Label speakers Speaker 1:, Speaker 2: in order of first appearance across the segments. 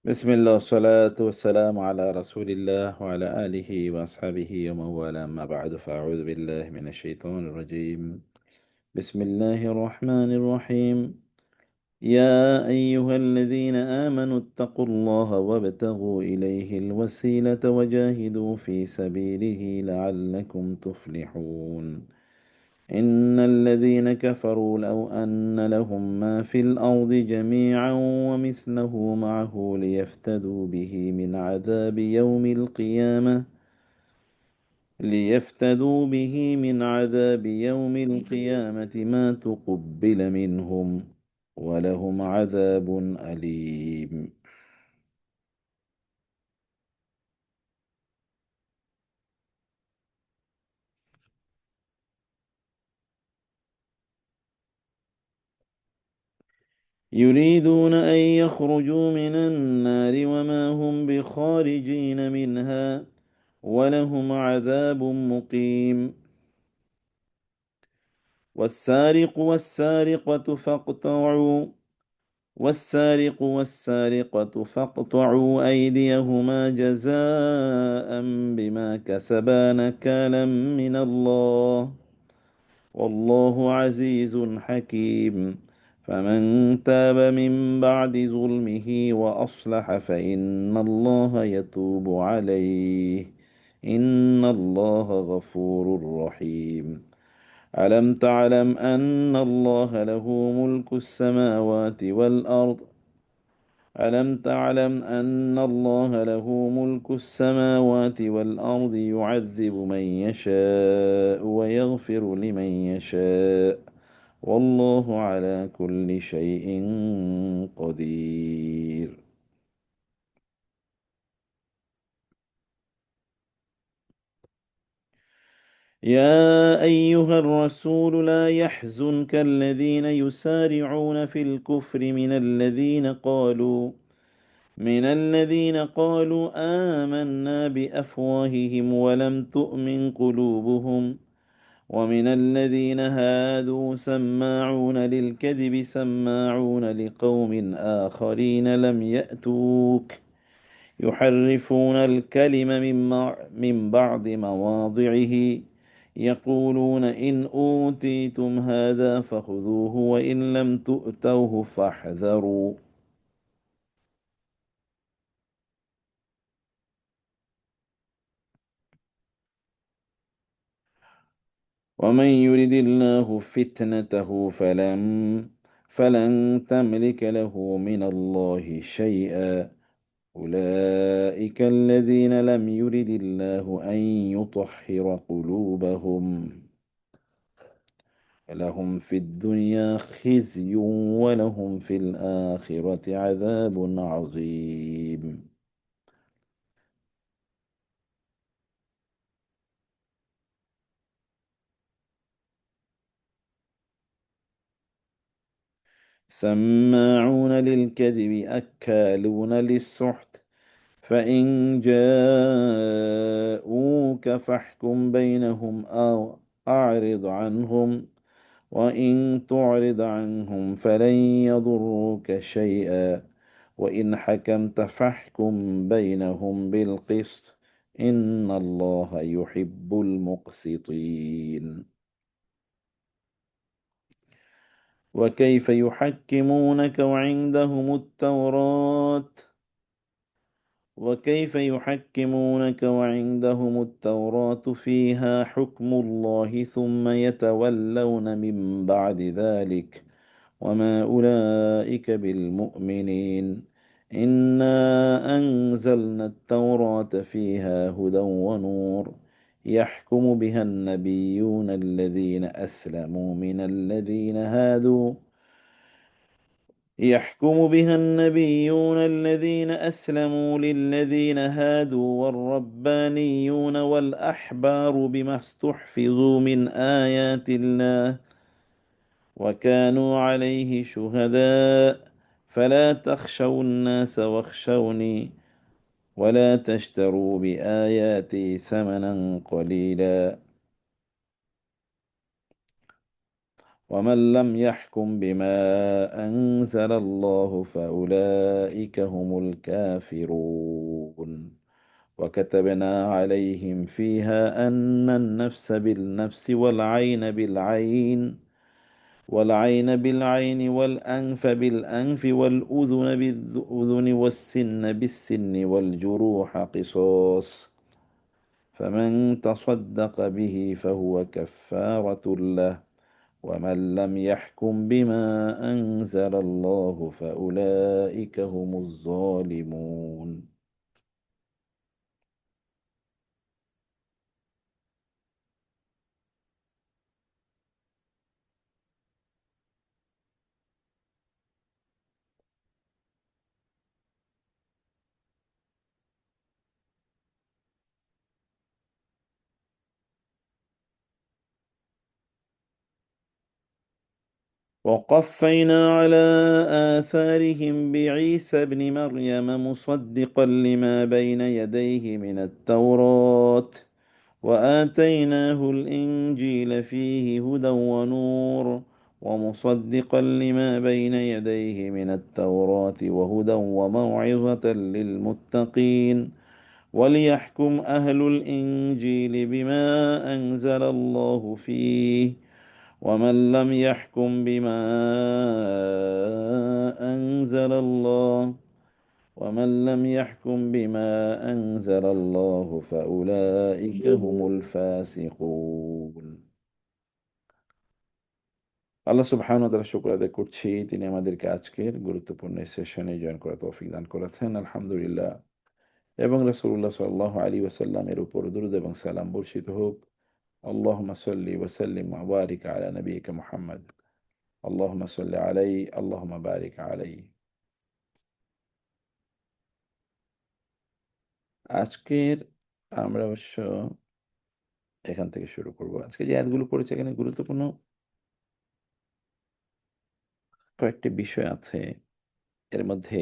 Speaker 1: بسم الله والصلاة والسلام على رسول الله وعلى آله وأصحابه ومن والاه، أما بعد فأعوذ بالله من الشيطان الرجيم. بسم الله الرحمن الرحيم. يا أيها الذين آمنوا اتقوا الله وابتغوا إليه الوسيلة وجاهدوا في سبيله لعلكم تفلحون. إن الذين كفروا لو أن لهم ما في الأرض جميعا ومثله معه ليفتدوا به من عذاب يوم القيامة ما تقبل منهم ولهم عذاب أليم. يريدون أن يخرجوا من النار وما هم بخارجين منها ولهم عذاب مقيم. والسارق والسارقة فاقطعوا أيديهما جزاء بما كسبا نكالا من الله والله عزيز حكيم. فمن تاب من بعد ظلمه وأصلح فإن الله يتوب عليه إن الله غفور رحيم. ألم تعلم أن الله له ملك السماوات والأرض يعذب من يشاء ويغفر لمن يشاء والله على كل شيء قدير. يا أيها الرسول لا يحزنك الذين يسارعون في الكفر من الذين قالوا آمنا بأفواههم ولم تؤمن قلوبهم ومن الذين هادوا سماعون للكذب سماعون لقوم آخرين لم يأتوك يحرفون الكلم من بعض مواضعه يقولون إن أوتيتم هذا فخذوه وإن لم تؤتوه فاحذروا. ومن يرد الله فتنته فلن تملك له من الله شيئا. أولئك الذين لم يرد الله أن يطهر قلوبهم لهم في الدنيا خزي ولهم في الآخرة عذاب عظيم. سماعون للكذب أكالون للسحت فإن جاءوك فاحكم بينهم أو أعرض عنهم وإن تعرض عنهم فلن يضروك شيئا وإن حكمت فاحكم بينهم بالقسط إن الله يحب المقسطين. وكيف يحكمونك وعندهم التوراة فيها حكم الله ثم يتولون من بعد ذلك وما أولئك بالمؤمنين. إنا أنزلنا التوراة فيها هدى ونور يحكم بها النبيون الذين أسلموا للذين هادوا والربانيون والأحبار بما استحفظوا من آيات الله وكانوا عليه شهداء فلا تخشوا الناس واخشوني ولا تشتروا بآياتي ثمنا قليلا ومن لم يحكم بما أنزل الله فأولئك هم الكافرون وكتبنا عليهم فيها أن النفس بالنفس والعين بالعين والأنف بالأنف والأذن بالأذن والسن بالسن والجروح قصاص فمن تصدق به فهو كفارة له ومن لم يحكم بما أنزل الله فأولئك هم الظالمون. وقفينا على آثارهم بعيسى ابن مريم مصدقا لما بين يديه من التوراة وآتيناه الإنجيل فيه هدى ونور ومصدقا لما بين يديه من التوراة وهدى وموعظة للمتقين وليحكم أهل الإنجيل بما أنزل الله فيه ومن لم يحكم بما أنزل الله ومن لم يحكم بما أنزل الله فأولئك هم الفاسقون. আল্লাহ সুবহানাহু ওয়া তাআলা শুকর আদায় করছি, তিনি আমাদেরকে আজকের গুরুত্বপূর্ণ এই সেশনে জয়েন করার তৌফিক দান করেছেন, আলহামদুলিল্লাহ। এবং রাসূলুল্লাহ সাল্লাল্লাহু আলাইহি ওয়াসাল্লামের উপর দুরূদ এবং সালাম বর্ষিত হোক। আল্লাহুম্মা সাল্লি ওয়া সাল্লিম ওয়া বারিক আলা নবিয়িকা মুহাম্মদ। আল্লাহুম্মা সাল্লি আলাইহি আল্লাহুম্মা বারিক আলাইহি। আজকের আমরা অবশ্য এখান থেকে শুরু করব। আজকে যে আয়াতগুলো পড়েছি এখানে গুরুত্বপূর্ণ কয়েকটি বিষয় আছে। এর মধ্যে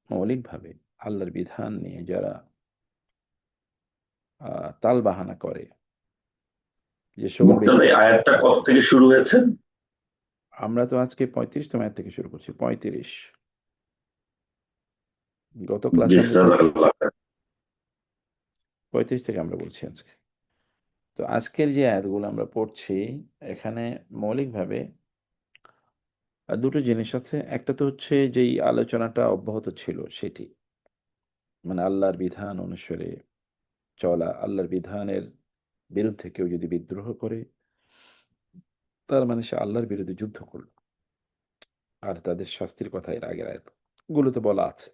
Speaker 1: মৌলিকভাবে আল্লাহর বিধান নিয়ে যারা তালবাহানা করে, যে সকল
Speaker 2: মুক্তার
Speaker 1: ব্যক্তি,
Speaker 2: এই আয়াতটা কত থেকে শুরু হয়েছে?
Speaker 1: আমরা তো আজকে 35তম আয়াত থেকে শুরু করছি। 35 গত ক্লাসে
Speaker 2: জি,
Speaker 1: আমরা
Speaker 2: জাযাকাল্লাহ খাইর।
Speaker 1: 35 থেকে আমরা বলছি আজকে। তো আজকের যে আয়াতগুলো আমরা পড়ছি এখানে মৌলিকভাবে দুটো জিনিস আছে। একটা তো হচ্ছে যেই আলোচনাটা অব্যাহত ছিল সেটি, মানে আল্লাহর বিধান অনুসারে চলা, আল্লাহর বিধানের বিরুদ্ধে কেউ যদি বিদ্রোহ করে তার মানে সে আল্লাহর বিরুদ্ধে যুদ্ধ করল। আর তাদের শাস্তির কথা এর আগের আয়াতগুলোতে বলা আছে।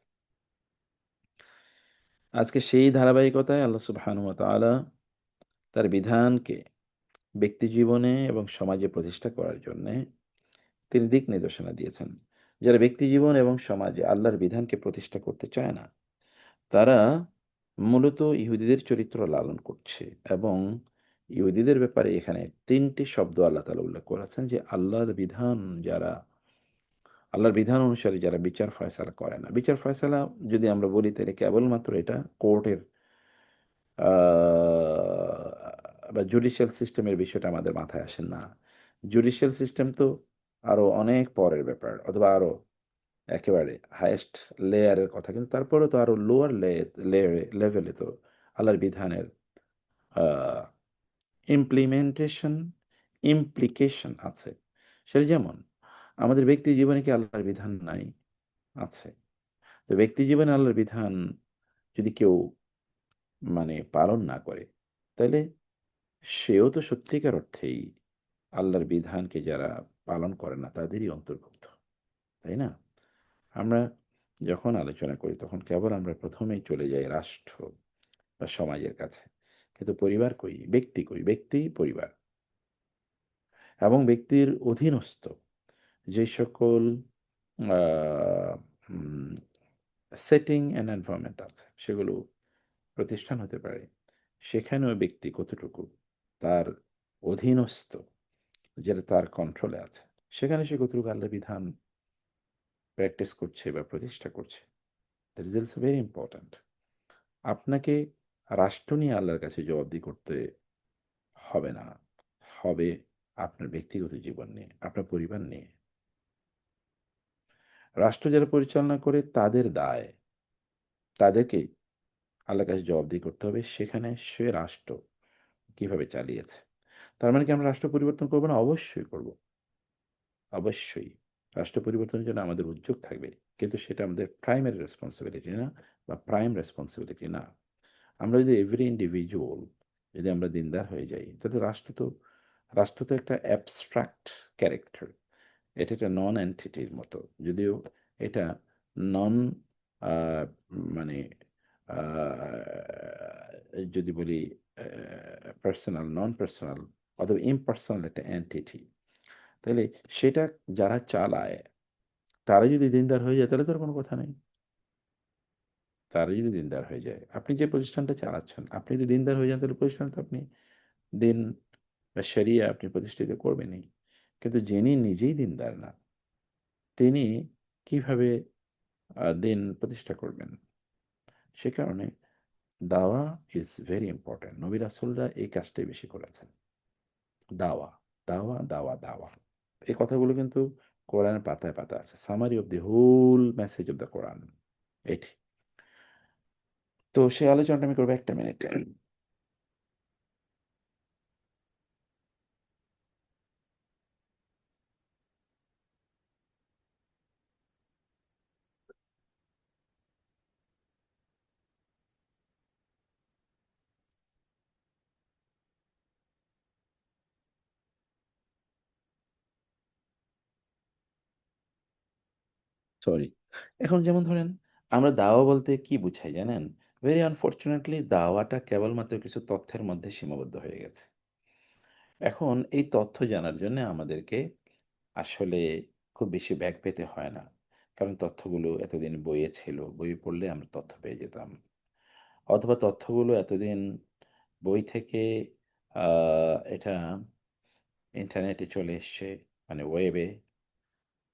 Speaker 1: আজকে সেই ধারাবাহিকতায় আল্লাহ সুবহানাহু ওয়া তাআলা তার বিধানকে ব্যক্তি জীবনে এবং সমাজে প্রতিষ্ঠা করার জন্যে তিনি দিক নির্দেশনা দিয়েছেন। যারা ব্যক্তি জীবন এবং সমাজে আল্লাহর বিধানকে প্রতিষ্ঠা করতে চায় না, তারা মূলত ইহুদিদের চরিত্র লালন করছে। এবং ইহুদিদের ব্যাপারে এখানে ৩টি শব্দ আল্লাহ তাআলা উল্লেখ করেছেন যে আল্লাহর বিধান অনুসারে যারা বিচার ফয়সালা করে না। বিচার ফয়সালা যদি আমরা বলি তাহলে কেবলমাত্র এটা কোর্টের আ বা জুডিশিয়াল সিস্টেমের বিষয়টা আমাদের মাথায় আসে না। জুডিশিয়াল সিস্টেম তো আরো অনেক পরের ব্যাপার, অথবা আরো একেবারে হাইয়েস্ট লেয়ারের কথা। কিন্তু তারপরেও তো আরো লোয়ার লেভেলে তো আল্লাহর বিধানের আ ইমপ্লিমেন্টেশন, ইমপ্লিকেশন আছে। সেটা যেমন আমাদের ব্যক্তি জীবনে কি আল্লাহর বিধান নাই? আছে। তো ব্যক্তি জীবনে আল্লাহর বিধান যদি কেউ মানে পালন না করে, তাইলে সেও তো সত্যিকার অর্থেই আল্লাহর বিধানকে যারা পালন করে না তাদেরই অন্তর্ভুক্ত। তাই না? আমরা যখন আলোচনা করি তখন কেবল আমরা ১ম এই চলে যাই রাষ্ট্র বা সমাজের কাছে। কিন্তু পরিবার কই? ব্যক্তি কই? ব্যক্তি, পরিবার এবং ব্যক্তির অধীনস্থ যে সকল আ উম সেটিং অ্যান্ড এনভায়রনমেন্ট আছে, সেগুলো প্রতিষ্ঠান হতে পারে। সেখানেও ব্যক্তি কতটুকু তার অধীনস্থ, যেটা তার কন্ট্রোলে আছে, সেখানে সে কতটুকু আল্লাহর বিধান প্র্যাকটিস করছে বা প্রতিষ্ঠা করছে। That is also very important. আপনাকে রাষ্ট্র নিয়ে আল্লাহর কাছে জবাবদিহি করতে হবে না। হবে আপনার ব্যক্তিগত জীবন নিয়ে, আপনার পরিবার নিয়ে। রাষ্ট্র যারা পরিচালনা করে তাদের দায়, তাদেরকে আল্লাহর কাছে জবাবদিহি করতে হবে সেখানে সে রাষ্ট্র কিভাবে চালিয়েছে। তার মানে কি আমরা রাষ্ট্র পরিবর্তন করব না? অবশ্যই করব। অবশ্যই। রাষ্ট্র পরিবর্তনের জন্য আমাদের উদ্যোগ থাকবে। কিন্তু সেটা আমাদের প্রাইমারি রেসপনসিবিলিটি না বা প্রাইম রেসপনসিবিলিটি না। আমরা যদি এভরি ইন্ডিভিজুয়াল যদি আমরা দিনদার হয়ে যাই, তাহলে রাষ্ট্র তো একটা অ্যাবস্ট্রাক্ট ক্যারেক্টার। এটা একটা নন এন্টিটির মতো। যদিও এটা নন আ মানে আ যদি বলি পার্সোনাল, নন পার্সোনাল অথবা ইম্পার্সোনাল একটা এন্টিটি। তাইলে সেটা যারা চালায়, তারা যদি দিনদার হয়ে যায় তাহলে তো আর কোনো কথা নেই। তারা যদি দিনদার হয়ে যায়, আপনি যে প্রতিষ্ঠানটা চালাচ্ছেন, আপনি যদি দিনদার হয়ে যান তাহলে প্রতিষ্ঠানটা আপনি দিন বা শরিয়া আপনি প্রতিষ্ঠিত করবেনই। কিন্তু যিনি নিজেই দিনদার না, তিনি কিভাবে দিন প্রতিষ্ঠা করবেন? সে কারণে দাওয়া ইজ ভেরি ইম্পোর্টেন্ট। নবী রাসূলরা এই কাজটাই বেশি করেছেন। দাওয়া, দাওয়া, দাওয়া, দাওয়া। এই কথাগুলো কিন্তু কোরআনের পাতায়, পাতায় আছে। Summary of the whole message of the Quran এটি। তো সেই আলোচনাটা আমি করব ১ টা মিনিটে। সরি। এখন যেমন ধরেন আমরা দাওয়া বলতে কি বুঝাই জানেন? ভেরি আনফরচুনেটলি দাওয়াটা কেবলমাত্র কিছু তথ্যের মধ্যে সীমাবদ্ধ হয়ে গেছে। এখন এই তথ্য জানার জন্যে আমাদেরকে আসলে খুব বেশি ব্যাক পেতে হয় না। কারণ তথ্যগুলো এতদিন বইয়ে ছিল। বই পড়লে আমরা তথ্য পেয়ে যেতাম। অথবা তথ্যগুলো এতদিন বই থেকে আ এটা ইন্টারনেটে চলে এসছে, মানে ওয়েবে,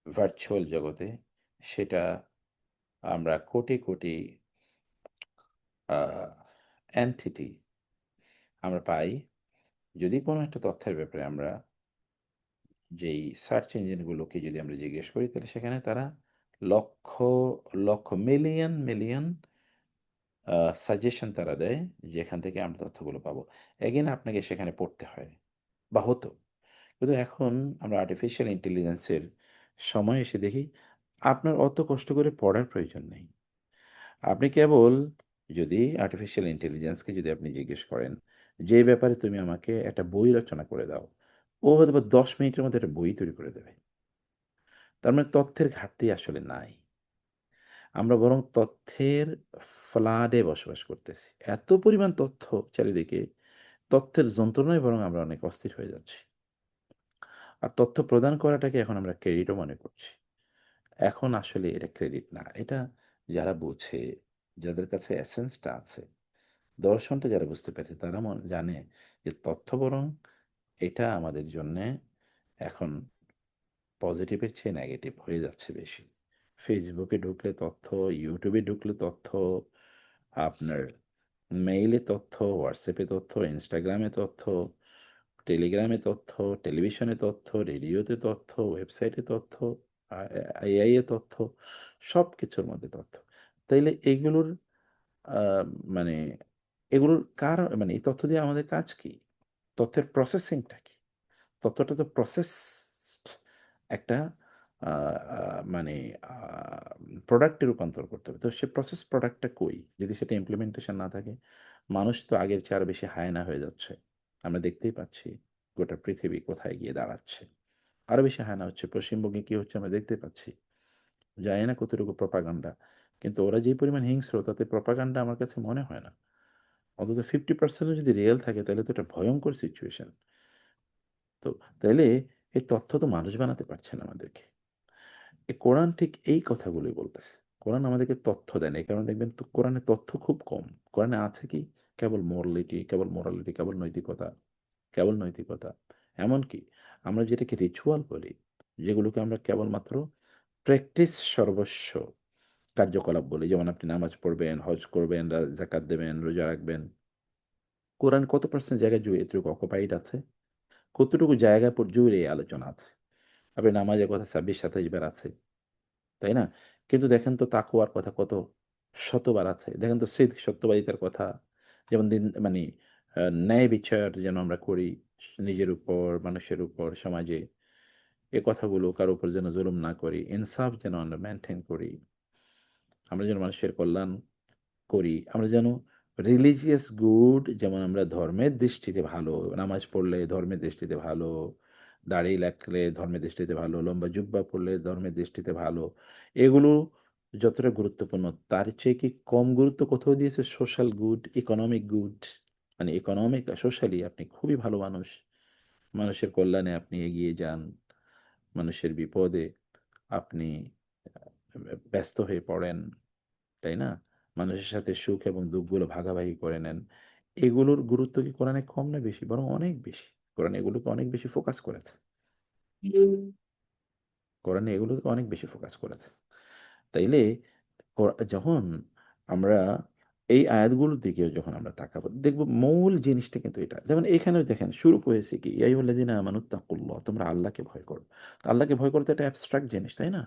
Speaker 1: ভার্চুয়াল জগতে। সেটা আমরা কোটি, কোটি আ এন্টিটি আমরা পাই। যদি কোনো একটা তথ্যের ব্যাপারে আমরা যেই সার্চ ইঞ্জিনগুলোকে যদি আমরা জিজ্ঞেস করি, তাহলে সেখানে তারা লক্ষ, লক্ষ মিলিয়ন, মিলিয়ন আ সাজেশন তারা দেয়, যেখান থেকে আমরা তথ্যগুলো পাবো। এগেইন আপনাকে সেখানে পড়তে হয় বা হতো। কিন্তু এখন আমরা আর্টিফিশিয়াল ইন্টেলিজেন্স এর সময় এসে দেখি, আপনার অত কষ্ট করে পড়ার প্রয়োজন নেই। আপনি কেবল যদি আর্টিফিশিয়াল ইন্টেলিজেন্সকে যদি আপনি জিজ্ঞেস করেন, যে ব্যাপারে তুমি আমাকে একটা বই রচনা করে দাও, ও হয়তোবা ১০ মিনিটের মধ্যে একটা বই তৈরি করে দেবে। তার মানে তথ্যের ঘাটতি আসলে নাই। আমরা বরং তথ্যের ফ্লাডে বসবাস করতেছি। এত পরিমাণ তথ্য চারিদিকে, তথ্যের যন্ত্রণায় বরং আমরা অনেক অস্থির হয়ে যাচ্ছি। আর তথ্য প্রদান করাটাকে এখন আমরা ক্রেডিটও মনে করছি। এখন আসলে এটা ক্রেডিট না। এটা যারা বোঝে, যাদের কাছে এসেন্সটা আছে, দর্শনটা যারা বুঝতে পেরেছে তারা জানে যে তথ্য বরং এটা আমাদের জন্যে এখন পজিটিভের চেয়ে নেগেটিভ হয়ে যাচ্ছে বেশি। ফেসবুকে ঢুকলে তথ্য, ইউটিউবে ঢুকলে তথ্য, আপনার মেইলে তথ্য, হোয়াটসঅ্যাপে তথ্য, ইনস্টাগ্রামে তথ্য, টেলিগ্রামে তথ্য, টেলিভিশনে তথ্য, রেডিওতে তথ্য, ওয়েবসাইটে তথ্য, এআই এ তথ্য, সব কিছুর মধ্যে তথ্য। তাইলে এইগুলোর আ মানে এগুলোর মানে এই তথ্য দিয়ে আমাদের কাজ কি? তথ্যের প্রসেসিংটা কি? তথ্যটা তো প্রসেসড একটা আ আ মানে আ প্রোডাক্টে রূপান্তর করতে হবে। তো সে প্রসেস প্রোডাক্টটা কই? যদি সেটা ইমপ্লিমেন্টেশন না থাকে, মানুষ তো আগের চেয়ে আরো বেশি হায়না হয়ে যাচ্ছে। আমরা দেখতেই পাচ্ছি গোটা পৃথিবী কোথায় গিয়ে দাঁড়াচ্ছে। আরো বেশি হায়না হচ্ছে। পশ্চিমবঙ্গে কি হচ্ছে আমরা দেখতে পাচ্ছি। জানি না কতটুকু প্রপাগান্ডা। কিন্তু ওরা যেই পরিমাণ হিংস্র তাতে প্রপাগান্ডা আমার কাছে মনে হয় না। অন্তত 50% ও যদি রিয়াল থাকে তাহলে তো এটা ভয়ংকর সিচুয়েশন। তো তাইলে এই তথ্য তো মানুষ বানাতে পারছে না আমাদেরকে। কোরআন ঠিক এই কথাগুলোই বলতেছে। কোরআন আমাদেরকে তথ্য দেয় না। এই কারণে দেখবেন তো কোরআনে তথ্য খুব কম। কোরআনে আছে কি? কেবল মোরালিটি, কেবল নৈতিকতা, কেবল নৈতিকতা। এমনকি আমরা যেটাকে রিচুয়াল বলি, যেগুলোকে আমরা কেবলমাত্র প্র্যাকটিস সর্বস্ব কার্যকলাপ বলি। যেমন আপনি নামাজ পড়বেন, হজ করবেন, যাকাত দেবেন, রোজা রাখবেন। কোরআন কত% জায়গায় এটুকু অকুপাইড আছে? কতটুকু জায়গা জুড়ে এই আলোচনা আছে। আপনি নামাজের কথা ২৬-২৭ বার আছে, তাই না? কিন্তু দেখেন তো তাকওয়ার কথা কত শতবার আছে। দেখেন তো সিদক সত্যবাদিতার কথা, যেমন দিন মানে ন্যায় বিচার যেন আমরা করি নিজের উপর, মানুষের উপর, সমাজে। এ কথাগুলো কারো উপর যেন জুলুম না করি, ইনসাফ যেন আমরা মেইনটেইন করি। আমরা যেন মানুষের কল্যাণ করি। আমরা যেন রিলিজিয়াস গুড, যেমন আমরা ধর্মের দৃষ্টিতে ভালো, নামাজ পড়লে ধর্মের দৃষ্টিতে ভালো, দাড়ি রাখলে ধর্মের দৃষ্টিতে ভালো, লম্বা জুব্বা পড়লে ধর্মের দৃষ্টিতে ভালো। এগুলো যতটা গুরুত্বপূর্ণ, তার চেয়ে কি কম গুরুত্ব কোথাও দিয়েছে সোশ্যাল গুড, ইকোনমিক গুড? মানে ইকোনমিক সোশ্যালি আপনি খুবই ভালো মানুষ। মানুষের কল্যাণে আপনি এগিয়ে যান। মানুষের বিপদে আপনি ব্যস্ত হয়ে পড়েন, তাই না? মানুষের সাথে সুখ এবং দুঃখগুলো ভাগাভাগি করে নেন। এগুলোর গুরুত্ব কি কোরআনে কম না বেশি? বরং অনেক বেশি। কোরআন এগুলোকে অনেক বেশি ফোকাস করেছে। কোরআন এগুলোকে অনেক বেশি ফোকাস করেছে। তাইলে যখন আমরা এই আয়াতগুলোর দিকেও যখন আমরা তাকাবো, দেখব মূল জিনিসটা কিন্তু এটা। যেমন এখানেও দেখেন শুরু হয়েছে কি? ইয়া আইয়ুহাল্লাযীনা আমানুত্তাকুল্লাহ, তোমরা আল্লাহকে ভয় করো। তো আল্লাহকে ভয় করতে একটা অ্যাবস্ট্রাক্ট জিনিস, তাই না?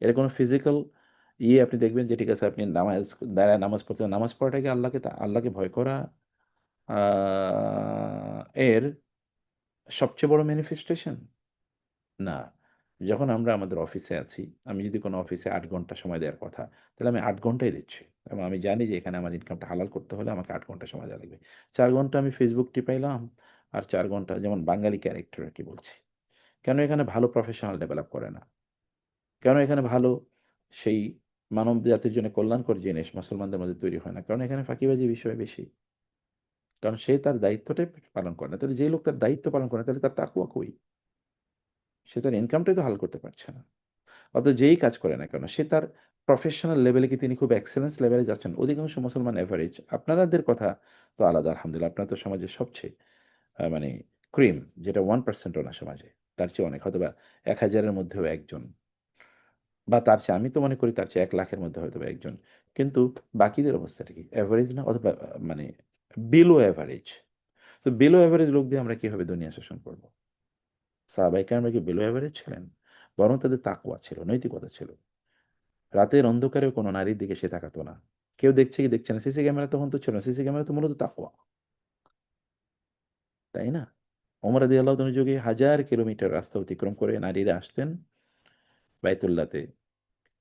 Speaker 1: এর কোনো ফিজিক্যাল আপনি দেখবেন যে ঠিক আছে আপনি নামাজ দাঁড়ায় নামাজ পড়তে, নামাজ পড়াটা কি আল্লাহকে ভয় করা এর সবচেয়ে বড় ম্যানিফেস্টেশন? না। যখন আমরা আমাদের অফিসে আছি, আমি যদি কোনো অফিসে ৮ ঘন্টা সময় দেওয়ার কথা, তাহলে আমি ৮ ঘন্টাই দিচ্ছি। এবং আমি জানি যে এখানে আমার ইনকামটা হালাল করতে হলে আমাকে ৮ ঘন্টা সময় দেওয়া লাগবে। ৪ ঘন্টা আমি Facebook টিপাইলাম, আর ৪ ঘন্টা যেমন বাঙালি ক্যারেক্টার আরকি বলছি। কেন এখানে ভালো প্রফেশনাল ডেভেলপ করে না? কেন এখানে ভালো সেই মানব জাতির জন্য কল্যাণকর জিনিস মুসলমানদের মধ্যে তৈরি হয় না? কারণ এখানে ফাঁকিবাজি বিষয় বেশি। কারণ সে তার দায়িত্বটাই পালন করে না। তাহলে যেই লোক তার দায়িত্ব পালন করে না, তাহলে তার তাকওয়া কই? সে তার ইনকামটাই তো হালাল করতে পারছে না। অর্থাৎ যেই কাজ করে না কেন, সে তার প্রফেশনাল লেভেলে কি তিনি খুব এক্সেলেন্স লেভেলে যাচ্ছেন? অধিকাংশ মুসলমান এভারেজ। আপনাদের কথা তো আলাদা আলহামদুলিল্লাহ। আপনারা তো সমাজের সবচেয়ে মানে ক্রিম, যেটা 1% ও না সমাজে। তার চেয়ে অনেক, হয়তোবা ১,০০০ এর মধ্যেও একজন, বা তার চেয়ে, আমি তো মনে করি তার চেয়ে ১,০০,০০০ এর মধ্যে হয়তোবা একজন। কিন্তু বাকিদের অবস্থাটা কি? এভারেজ না? অথবা মানে বিলো এভারেজ। তো বিলো এভারেজ লোক দিয়ে আমরা কিভাবে দুনিয়া শাসন করব? সাহাবায়ে কেরামরা কি বিলো এভারেজ ছিলেন? বরং তাদের তাকওয়া ছিল, নৈতিকতা ছিল। রাতের অন্ধকারেও কোনো নারীর দিকে সে তাকাতো না। কেউ দেখছে কি দেখছে না। সিসি ক্যামেরা তখন তো ছিল না। সিসি ক্যামেরা তো মূলত তাকওয়া, তাই না? ওমর রাদিয়াল্লাহু তাআলার যুগে ১,০০০ কিলোমিটার রাস্তা অতিক্রম করে নারীরা আসতেন বাইতুল্লাহতে।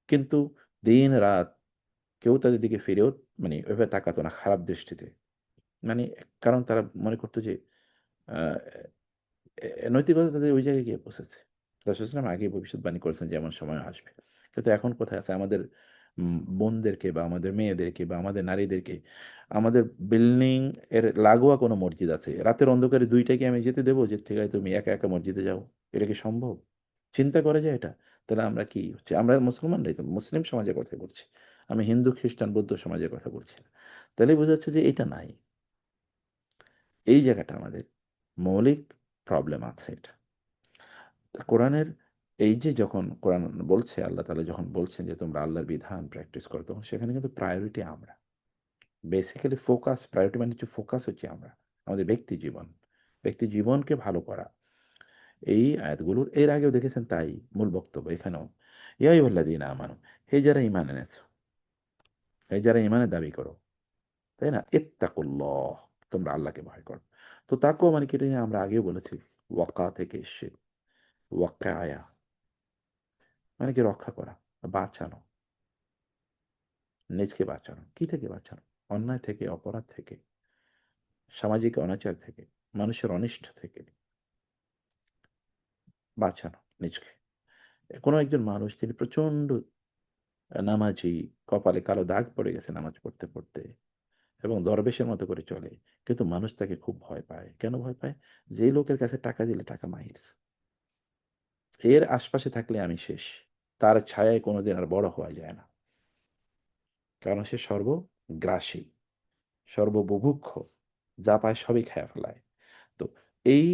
Speaker 1: কিন্তু দিন-রাত কেউ তাদের দিকে ফিরেও মানে ওইভাবে তাকাতো না খারাপ দৃষ্টিতে। মানে কারণ তারা মনে করত যে আ নৈতিকতা তাদের ওই জায়গায় গিয়ে পৌঁছেছে। রাসূল সাল্লাল্লাহু আলাইহি ওয়াসাল্লাম আগেই ভবিষ্যদ্বাণী করেছেন যে এমন সময় আসবে। কিন্তু এখন কোথায় আছে আমাদের বোনদেরকে বা আমাদের মেয়েদেরকে বা আমাদের নারীদেরকে, আমাদের বিল্ডিং এর লাগোয়া কোনো মসজিদ আছে। রাতের অন্ধকারে ২ টায় কি আমি যেতে দেব? যে ঠিক আছে তুমি একা, একা মসজিদে যাও। এটা কি সম্ভব? চিন্তা করা যায় এটা? তাহলে আমরা কি হচ্ছে? আমরা মুসলমানরাই তো, মুসলিম সমাজের কথাই বলছি। আমি হিন্দু, খ্রিস্টান, বৌদ্ধ সমাজের কথা বলছি না। তাহলেই বোঝা যাচ্ছে যে এটা নাই। এই জায়গাটা আমাদের মৌলিক প্রবলেম আছে এটা। কোরআনের এই যে যখন কোরআন বলছে, আল্লাহ তাআলা যখন বলছেন যে তোমরা আল্লাহর বিধান প্র্যাকটিস করো, তখন সেখানে কিন্তু প্রায়োরিটি আমরা। বেসিক্যালি ফোকাস, প্রায়োরিটি মানে হচ্ছে ফোকাস হচ্ছে আমরা। আমাদের ব্যক্তি জীবন। ব্যক্তি জীবনকে ভালো করা। এই আয়াতগুলোর এর আগেও দেখেছেন তাই মূল বক্তব্য এখানেও। ইয়া আইয়ুহাল্লাযীনা আমানু, হে যারা ঈমান এনেছো, হে যারা ঈমানের দাবি করো, তাই না? ইত্তাকুল্লাহ, তোমরা আল্লাহকে ভয় করো। তো তাকওয়া মানে কি? এটা নিয়ে আমরা আগেও বলেছি। ওয়াকা থেকে এসছে। ওয়াকায়া মানে কি? রক্ষা করা, বাঁচানো, নিজকে বাঁচানো। কি থেকে বাঁচানো? অন্যায় থেকে, অপরাধ থেকে, সামাজিক অনাচার থেকে, মানুষের অনিষ্ট থেকে বাঁচানো নিজকে। কোনো একজন মানুষ তিনি প্রচণ্ড নামাজি, কপালে কালো দাগ পড়ে গেছে নামাজ পড়তে, পড়তে এবং দরবেশের মতো করে চলে। কিন্তু মানুষ তাকে খুব ভয় পায়। কেন ভয় পায়? যেই লোকের কাছে টাকা দিলে টাকা মাইর। এর আশপাশে থাকলে আমি শেষ। তার ছায়ায় কোনোদিন আর বড় হওয়া যায় না। কারণ সে সর্বগ্রাসী, সর্ববুভুক্ষ, যা পায় সবই খাইয়া ফেলায়। তো এই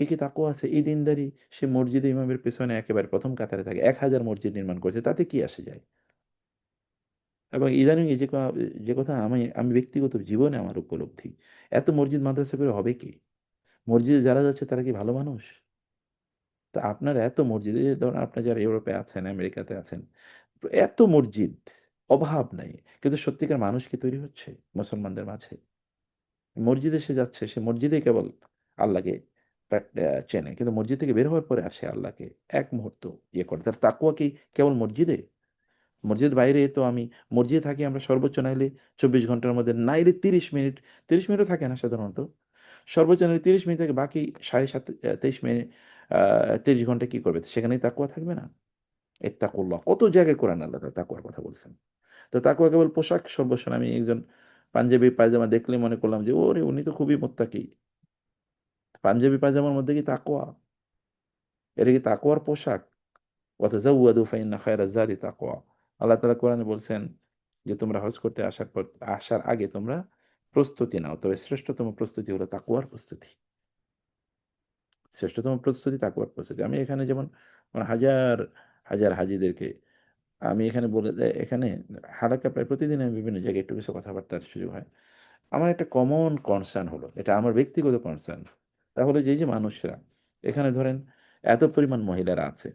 Speaker 1: একে তাকওয়া আছে, এই দিনদারি। সে মসজিদে ইমামের পেছনে একেবারে ১ম কাতারে থাকে। ১,০০০ মসজিদ নির্মাণ করেছে। তাতে কি আসে যায়? এবং ইদানিং এই যে কথা আমি আমি ব্যক্তিগত জীবনে আমার উপলব্ধি। এত মসজিদ মাদ্রাসা করে হবে কি? মসজিদে যারা যাচ্ছে তারা কি ভালো মানুষ? তো আপনার এত মসজিদে, ধরুন আপনার যারা ইউরোপে আছেন, আমেরিকাতে আছেন, এত মসজিদ, অভাব নাই, কিন্তু সত্যিকার মানুষ কি তৈরি হচ্ছে মুসলমানদের মাঝে? মসজিদে সে যাচ্ছে, সে মসজিদে কেবল আল্লাহকে চেনে, কিন্তু মসজিদ থেকে বের হওয়ার পরে আসে আল্লাহকে এক মুহূর্ত ইয়ে করে। তার তাকুয়া কি কেবল মসজিদে? মসজিদের বাইরে তো আমি, মসজিদে থাকি আমরা সর্বোচ্চ নাইলে 24 ঘন্টার মধ্যে নাইলে 30 মিনিট, 30 মিনিটও থাকে না সাধারণত, সর্বোচ্চ নাইলে 30 মিনিট থেকে বাকি 23.5 মিনিট, 30 ঘন্টা কি করবে? সেখানেই তাকুয়া থাকবে না? ইত্তাকুল্লাহ কত জায়গায় কোরআন আল্লাহ তাআলা তাকওয়ার কথা বলছেন। তো তাকওয়া কেবল পোশাক সর্বস্ব না। আমি একজন পাঞ্জাবি পায়জামা দেখলে মনে করলাম যে ওরে উনি তো খুবই মুত্তাকি। পাঞ্জাবি পায়জামার মধ্যে কি তাকওয়া? এটা কি তাকওয়ার পোশাক? ওয়াতাজাওয়াদু ফাইন্না খায়রা যাদি তাকওয়া। আল্লাহ তাআলা কোরআনে বলছেন যে তোমরা হজ করতে আসার আগে তোমরা প্রস্তুতি নাও, তবে শ্রেষ্ঠতম প্রস্তুতি হলো তাকওয়ার প্রস্তুতি। শ্রেষ্ঠতম প্রস্তুতি তাকওয়ার প্রস্তুতি। আমি এখানে যেমন আমার হাজার হাজার হাজিদেরকে আমি এখানে বলে এখানে হালাকা প্রায় প্রতিদিন আমি বিভিন্ন জায়গায় একটু কিছু কথাবার্তার সুযোগ হয়। আমার একটা কমন কনসার্ন হলো, এটা আমার ব্যক্তিগত কনসার্ন, তাহলে যে যে মানুষরা এখানে ধরেন এত পরিমাণ মহিলারা আছে,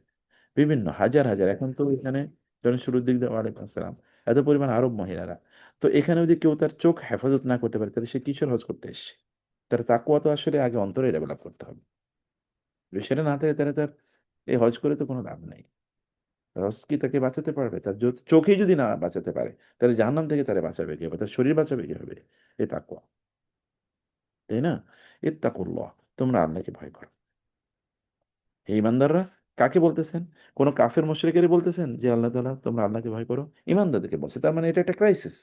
Speaker 1: বিভিন্ন হাজার হাজার, এখন তো এখানে ধরেন শুরুর দিক দিয়ে, ওয়ালাইকুম আসসালাম, এত পরিমাণ আরব মহিলারা, তো এখানে যদি কেউ তার চোখ হেফাজত না করতে পারে তাহলে সে কিসের হজ করতে এসছে? তার তাকুয়া তো আসলে আগে অন্তরে ডেভেলপ করতে হবে। যদি সেটা না থাকে তাহলে তার এই হজ করে তো কোনো লাভ নেই। হজ কি তাকে বাঁচাতে পারবে? তার চোখেই যদি না বাঁচাতে পারে, তাহলে জাহান্নাম থেকে তারা বাঁচাবে কি হবে? তার শরীর বাঁচাবে কি হবে? এ তাকুয়া, তাই না? ইত্তাকুল্লাহ, তোমরা আল্লাহকে ভয় করো। হে ইমানদাররা, কাকে বলতেছেন? কোন কাফের মুশরিকেরই বলতেছেন যে আল্লাহ তাআলা তোমরা আল্লাহকে ভয় করো? ইমানদারদেরকে বলছে, তার মানে এটা একটা ক্রাইসিস।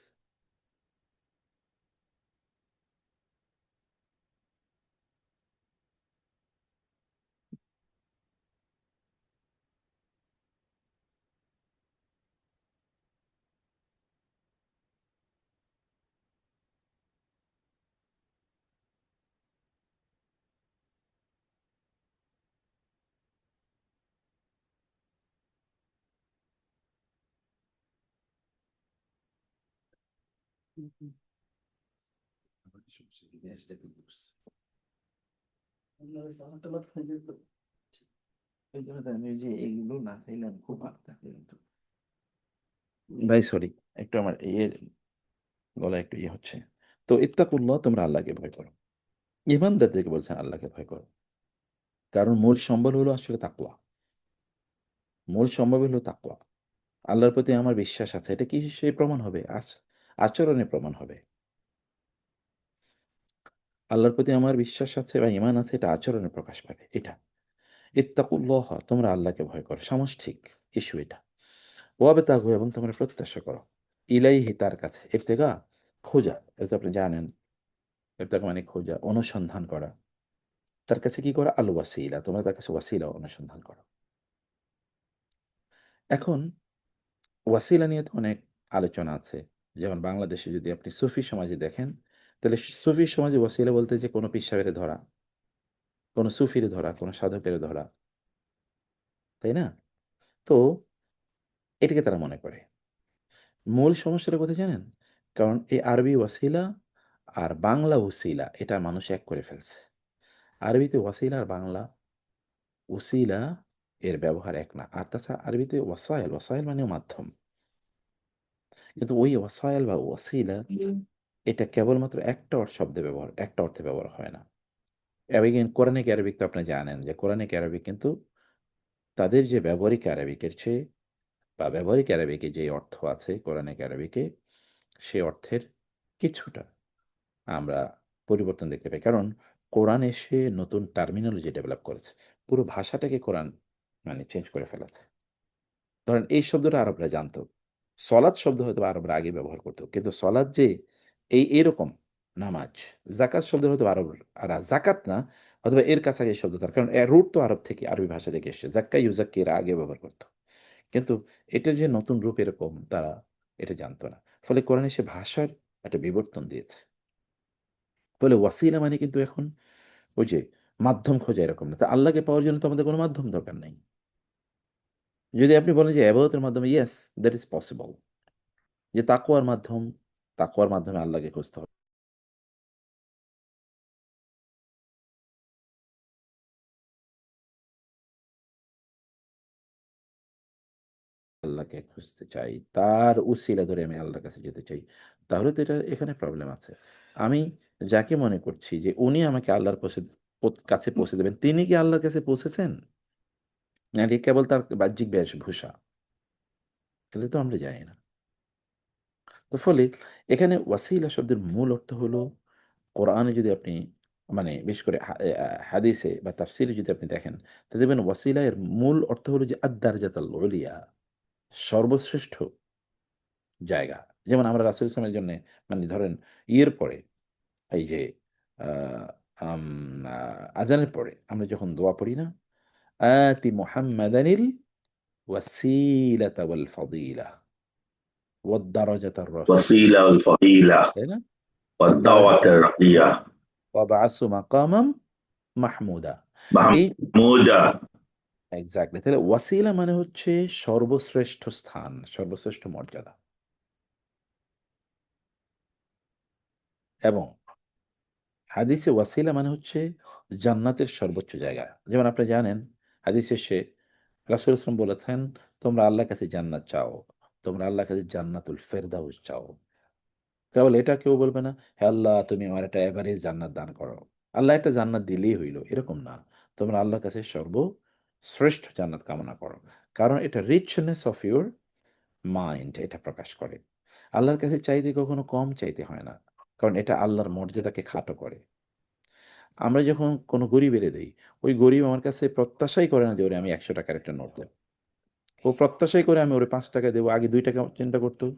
Speaker 1: আমি যে এইগুলো না খাইলে আমি খুব ভালো থাকলে কিন্তু, ভাই সরি, একটু আমার গলা একটু ইয়ে হচ্ছে। তো ইত্তাকুল্লাহ, তোমরা আল্লাহকে ভয় করো। ইমানদারদেরকে বলছেন আল্লাহকে ভয় করো, কারণ মূল সম্বল হলো আসলে তাকওয়া। মূল সম্ভব হলো তাকওয়া। আল্লাহর প্রতি আমার বিশ্বাস আছে, এটা কি সেই প্রমাণ হবে? আচরণে প্রমাণ হবে। আল্লাহর প্রতি আমার বিশ্বাস আছে বা ঈমান আছে, এটা আচরণে প্রকাশ পাবে। এটা ইত্তাকুল্লাহ, তোমরা আল্লাহকে ভয় করো, সামষ্টিক ইস্যু এটা। ওয়াবতাগু, এবং তোমরা প্রত্যাশা করো, ইলাইহি, তার কাছে, ইবতিগা, খোঁজা, এটা তো আপনি জানেন। ইবতিগা মানে খোঁজা, অনুসন্ধান করা। তার কাছে কি করা? আল ওয়াসিলা, তোমরা তার কাছে ওয়াসিলা অনুসন্ধান করো। এখন ওয়াসিলা নিয়ে তো অনেক আলোচনা আছে। যেমন বাংলাদেশে যদি আপনি সুফি সমাজে দেখেন, তাহলে সুফি সমাজে ওয়াসিলা বলতে যে কোনো পীর সাহেবের ধরা, কোনো সুফির ধরা, কোনো সাধকের ধরা, তাই না? তো এটাকে তারা মনে করে। মূল সমস্যাটা কোথায় জানেন? কারণ এই আরবি ওয়াসিলা আর বাংলা উসিলা এটা মানুষ এক করে ফেলছে। আরবিতে ওয়াসিলা আর বাংলা উসিলা এর ব্যবহার এক না। আর তাছাড়া আরবিতে ওয়াসাইল, ওয়াসাইল মানে মাধ্যম। কিন্তু ওই ওয়াসাইল বা ওয়াসিলা এটা কেবলমাত্র একটা অর্থে ব্যবহার হয় না। অ্যাবিগেন কোরআনিক অ্যারাবিক তো আপনি জানেন যে কোরআনিক অ্যারাবিক কিন্তু তাদের যে ব্যবহারিক অ্যারাবিকের চেয়ে, বা ব্যবহারিক অ্যারাবিকে যে অর্থ আছে কোরআনিক অ্যারাবিকে, সে অর্থের কিছুটা আমরা পরিবর্তন দেখতে পাই। কারণ কোরআন এসে নতুন টার্মিনোলজি ডেভেলপ করেছে। পুরো ভাষাটাকে কোরআন মানে চেঞ্জ করে ফেলেছে। ধরেন এই শব্দটা আরবরা জানতো। সলাত শব্দ হয়তো আরবরা আগে ব্যবহার করতো। কিন্তু সলাত যে এরকম নামাজ, যাকাত শব্দ হয়তো আরব, আর যাকাত না, অথবা এর কাছাকাছি শব্দ তার। কারণ এর রুট তো আরব থেকে, আরবি ভাষা থেকে এসেছে। যাক্কা ইউজাক্কি এরা আগে ব্যবহার করতো। কিন্তু এটার যে নতুন রূপ এরকম তারা এটা জানতো না। ফলে কোরআন এসে ভাষার একটা বিবর্তন দিয়েছে। ফলে ওয়াসিলা মানে কিন্তু এখন ওই যে মাধ্যম খোঁজা এরকম না। তা আল্লাহকে পাওয়ার জন্য তো আমাদের কোনো মাধ্যম দরকার নাই। যদি আপনি বলেন যে ইবাদতের মাধ্যমে, ইয়েস, দ্যাট ইজ পসিবল। যে তাকওয়ার মাধ্যমে আল্লাহকে খুঁজতে হবে। আল্লাহকে খুঁজতে চাই, তার উসিলা ধরে আমি আল্লাহর কাছে যেতে চাই, তাহলে তো এটা এখানে প্রবলেম আছে। আমি যাকে মনে করছি যে উনি আমাকে আল্লাহর কাছে পৌঁছে দেবেন, তিনি কি আল্লাহর কাছে পৌঁছেছেন, নাকি কেবল তার বাহ্যিক বেশভূষা, এটা তো আমরা জানি না। তো ফলে এখানে ওয়াসিলা শব্দের মূল অর্থ হলো, কোরআনে যদি আপনি মানে বিশেষ করে হাদিসে বা তাফসিরে যদি আপনি দেখেন, তো দেখবেন ওয়াসিলা এর মূল অর্থ হলো যে আদ-দারজাতুল উলিয়া, সর্বশ্রেষ্ঠ জায়গা। যেমন আমরা রাসূল সাল্লাল্লাহু আলাইহি ওয়াসাল্লামের জন্যে মানে ধরেন ইয়ের পরে, এই যে আ আম আ আযানের পরে আমরা যখন দোয়া পড়ি না? আতি মুহাম্মাদানিল ওয়াসিলাতা ওয়াল ফাদিলা ওয়াদ দারাজাতার রাফিয়া,
Speaker 2: ওয়াসিলা আল ফাদিলা
Speaker 1: তাই না? ওয়াদ
Speaker 2: ওয়াদ-দাওয়াত
Speaker 1: দারাজাতার
Speaker 2: আর-রাকিয়া
Speaker 1: ওয়াবআসহু মাকামাম মাহমুদা। এই
Speaker 2: মাহমুদা।
Speaker 1: এক্সাক্টলি। তাহলে ওয়াসিলা মানে হচ্ছে সর্বশ্রেষ্ঠ স্থান, সর্বশ্রেষ্ঠ মর্যাদা। এবং হাদিসে ওয়াসিলা মানে হচ্ছে জান্নাতের সর্বোচ্চ জায়গা। যেমন আপনি জানেন হাদিস শেষে রাসূল সাল্লাল্লাহু আলাইহি ওয়াসাল্লাম বলেছেন, "তোমরা আল্লাহর কাছে জান্নাত চাও। তোমরা আল্লাহর কাছে জান্নাতুল ফেরদাউস চাও।" কেবল এটা কেউ বলবে না, "হে আল্লাহ তুমি আমার একটা এভারেজ জান্নাত দান করো।" আল্লাহ একটা জান্নাত দিলেই হইল, এরকম না। তোমরা আল্লাহর কাছে সর্বশ্রেষ্ঠ জান্নাত কামনা করো। কারণ এটা রিচনেস অফ ইউর মাইন্ড এটা প্রকাশ করে। আল্লাহর কাছে চাইতে কখনো কম চাইতে হয় না। কারণ এটা আল্লাহর মর্যাদাকে খাটো করে। আমরা যখন কোনো গরিবেরে দেই, ওই গরিব আমার কাছে প্রত্যাশাই করে না যে ওরে আমি ৳১০০ র একটা নোট দেব। ও প্রত্যাশাই করে আমি ওরে ৳৫ দেব। আগে ৳২ চিন্তা করত।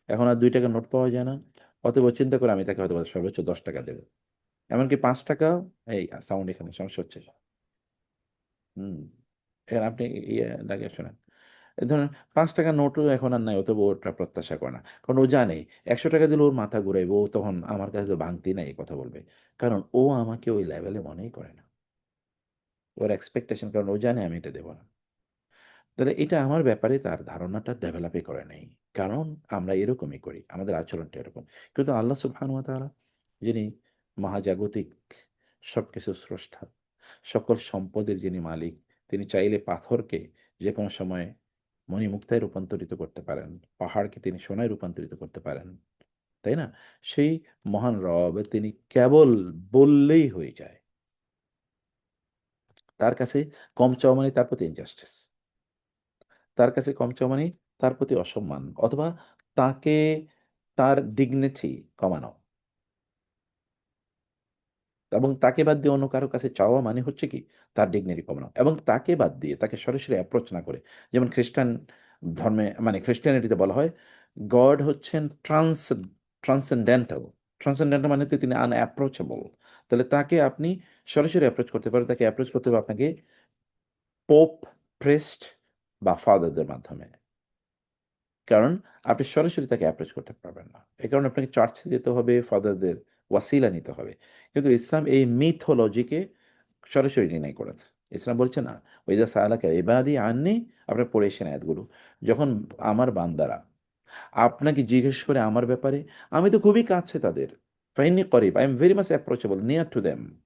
Speaker 1: এখন আর ৳২ নোট পাওয়া যায় না। অতএব ও চিন্তা করে আমি তাকে হয়তোবা সর্বোচ্চ ৳১০ দেব। এমনকি ৳৫, এই সাউন্ড এখানে সমস্যা হচ্ছে। হুম। এখন আপনি লাগিয়ে শোনেন। এ ধরেন ৳৫ নোটও এখন আর নাই, অতএব ও ওটা প্রত্যাশা করে না। কারণ ও জানে ৳১০০ দিলে ওর মাথা ঘুরাইবে। ও তখন আমার কাছে তো ভাঙতি নাই, এই কথা বলবে। কারণ ও আমাকে ওই লেভেলে মনেই করে না। ওর এক্সপেকটেশন, কারণ ও জানে আমি এটা দেব না। তাহলে এটা আমার ব্যাপারে তার ধারণাটা ডেভেলপই করে নাই। কারণ আমরা এরকমই করি। আমাদের আচরণটা এরকম। কিন্তু আল্লাহ সুবহানাহু ওয়া তাআলা, যিনি মহাজাগতিক, সবকিছুর স্রষ্টা, সকল সম্পদের যিনি মালিক, তিনি চাইলে পাথরকে যেকোনো সময় মণিমুক্তায় রূপান্তরিত করতে পারেন। পাহাড়কে তিনি সোনায় রূপান্তরিত করতে পারেন। তাই না? সেই মহান রব তিনি কেবল বললেই হয়ে যায়। তার কাছে কম চাওয়া মানে তার প্রতি injustice, তার কাছে কম চাওয়া মানেই তার প্রতি অসম্মান, অথবা তাকে তার ডিগনিটি কমানো। এবং তাকে বাদ দিয়ে অন্য কারো কাছে চাওয়া মানে হচ্ছে কি? তার ডিগনিটি কমানো। এবং তাকে বাদ দিয়ে তাকে সরাসরি অ্যাপ্রোচ না করে। যেমন খ্রিস্টান ধর্মে মানে খ্রিস্টিয়ানিটিতে বলা হয় গড হচ্ছেন ট্রান্সেন্ডেন্টাল। ট্রান্সেন্ডেন্টাল মানে তো তিনি আনঅ্যাপ্রোচেবল। তাহলে তাকে আপনি সরাসরি অ্যাপ্রোচ করতে পারেন। তাকে অ্যাপ্রোচ করতে হবে আপনাকে পোপ, প্রিস্ট বা ফাদারদের মাধ্যমে। কারণ আপনি সরাসরি তাকে অ্যাপ্রোচ করতে পারবেন না। এই কারণে আপনাকে চার্চে যেতে হবে, ফাদারদের ওয়াসিলা নিতে হবে। কিন্তু ইসলাম এই মিথোলজিকে সরাসরি ডিনাই করেছে। ইসলাম বলছে না, ওইযা সাআলাকা ইবাদি আন্নি, আপনারা পড়ে এসেছেন আয়াতগুলো। যখন আমার বান্দারা আপনাকে জিজ্ঞেস করে আমার ব্যাপারে, আমি তো খুবই কাছে তাদের। ফাইন্নী করিব, I am very much approachable, near to them,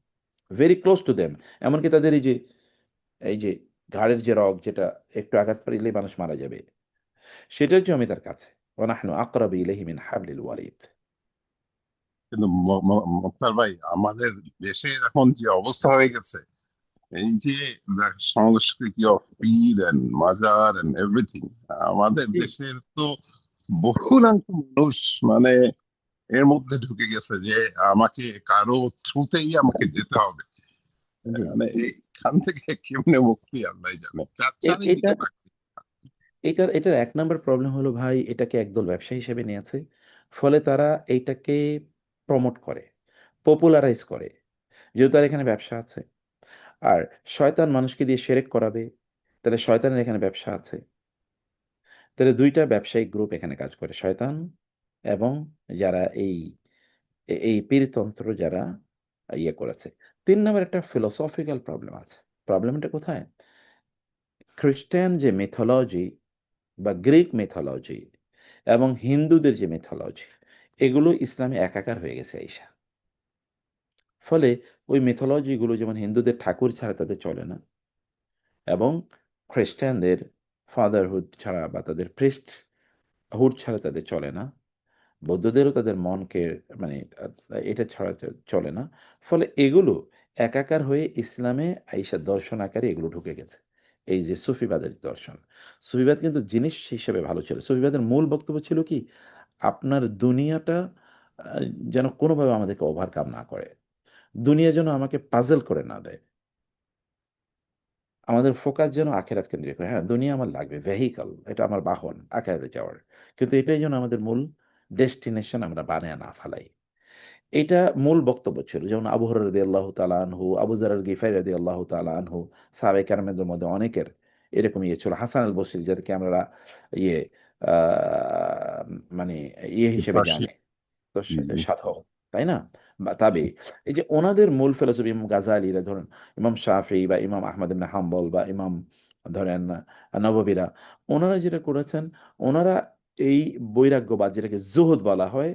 Speaker 1: very close to them. এমনকি তাদের এই যে ঘাড়ের যে রগ, যেটা একটু আঘাত পাইলেই মানুষ মারা যাবে, সেটার চেয়েও আমি তার কাছে। ওয়ানাহনু আকরাবু ইলাইহি মিন হাবলিল ওয়ারিদ।
Speaker 3: কিন্তু মোক্তার ভাই, আমাদের দেশের এখন যে অবস্থা হয়ে গেছে, এই যে সংস্কৃতি অফ পীর এন্ড মাজার এন্ড এভরিথিং, আমাদের
Speaker 1: জি,
Speaker 3: দেশের তো বহুলাংশ মানুষ মানে এর মধ্যে ঢুকে গেছে যে আমাকে কারো থ্রুতেই আমাকে যেতে হবে।
Speaker 1: জি।
Speaker 3: মানে এইখান থেকে কেমনে মুক্তি আল্লাহ জানে, চারটারই
Speaker 1: এটা
Speaker 3: দিকে তাকিয়ে।
Speaker 1: এটার ১ নাম্বার প্রবলেম হলো ভাই, এটাকে একদল ব্যবসা হিসেবে নিয়েছে। ফলে তারা এইটাকে প্রমোট করে, পপুলারাইজ করে। যেহেতু তার এখানে ব্যবসা আছে। আর শয়তান মানুষকে দিয়ে শিরক করাবে, তাহলে শয়তানের এখানে ব্যবসা আছে। তাহলে ২ টা ব্যবসায়িক গ্রুপ এখানে কাজ করে। শয়তান এবং যারা এই পীরতন্ত্র যারা ইয়ে করেছে। ৩ নাম্বার একটা ফিলোসফিক্যাল প্রবলেম আছে। প্রবলেমটা কোথায়? খ্রিস্টান যে মিথোলজি বা গ্রিক মিথোলজি এবং হিন্দুদের যে মিথোলজি, এগুলো ইসলামে একাকার হয়ে গেছে আইসা। ফলে ওই মিথোলজিগুলো যেমন হিন্দুদের ঠাকুর ছাড়া তাদের চলে না, এবং খ্রিস্টানদের ফাদারহুড ছাড়া বা তাদের প্রিস্ট হুড ছাড়া তাদের চলে না। বৌদ্ধদেরও তাদের মনকে মানে এটা ছাড়া চলে না। ফলে এগুলো একাকার হয়ে ইসলামে আইসা দর্শন আকারে এগুলো ঢুকে গেছে। এই যে সুফিবাদের দর্শন, সুফিবাদ কিন্তু জিনিস হিসেবে ভালো ছিল। সুফিবাদের মূল বক্তব্য ছিল কি, আপনার দুনিয়াটা আহ, যেন কোনোভাবে আমাদেরকে ওভারকাম না করে, দুনিয়া যেন আমাকে পাজল করে না দেয়, আমাদের ফোকাস যেন আখেরাত কেন্দ্রিক হয়। হ্যাঁ, দুনিয়া আমার লাগবে, ভেহিকল, এটা আমার বাহন আখেরাতে যাওয়ার, কিন্তু এটাই যেন আমাদের মূল ডেস্টিনেশন আমরা বানিয়ে না ফেলাই। এটা মূল বক্তব্য ছিল। যেমন আবু হুরায়রা রাদিয়াল্লাহু তাআলা আনহু, আবু যার আল গিফারি রাদিয়াল্লাহু তাআলা আনহু, সাহাবায়ে কেরামের মধ্যে অনেকের এরকম ইয়ে ছিল। হাসান আল বসরি, যাদেরকে আমরা ইয়ে মানে ইয়ে হিসেবে
Speaker 3: পার্সি।
Speaker 1: জানি, তো
Speaker 3: জি জি।
Speaker 1: সাধক, তাই না, বা তাবে, এই যে ওনাদের মূল ফিলোসফি, ইমাম গাজালিরা ধরেন, ইমাম শাফি বা ইমাম আহমদ ইবনে হাম্বল বা ইমাম ধরেন নববীরা, ওনারা যেটা করেছেন, ওনারা এই বৈরাগ্যবাদ, যেটাকে জুহুদ বলা হয়,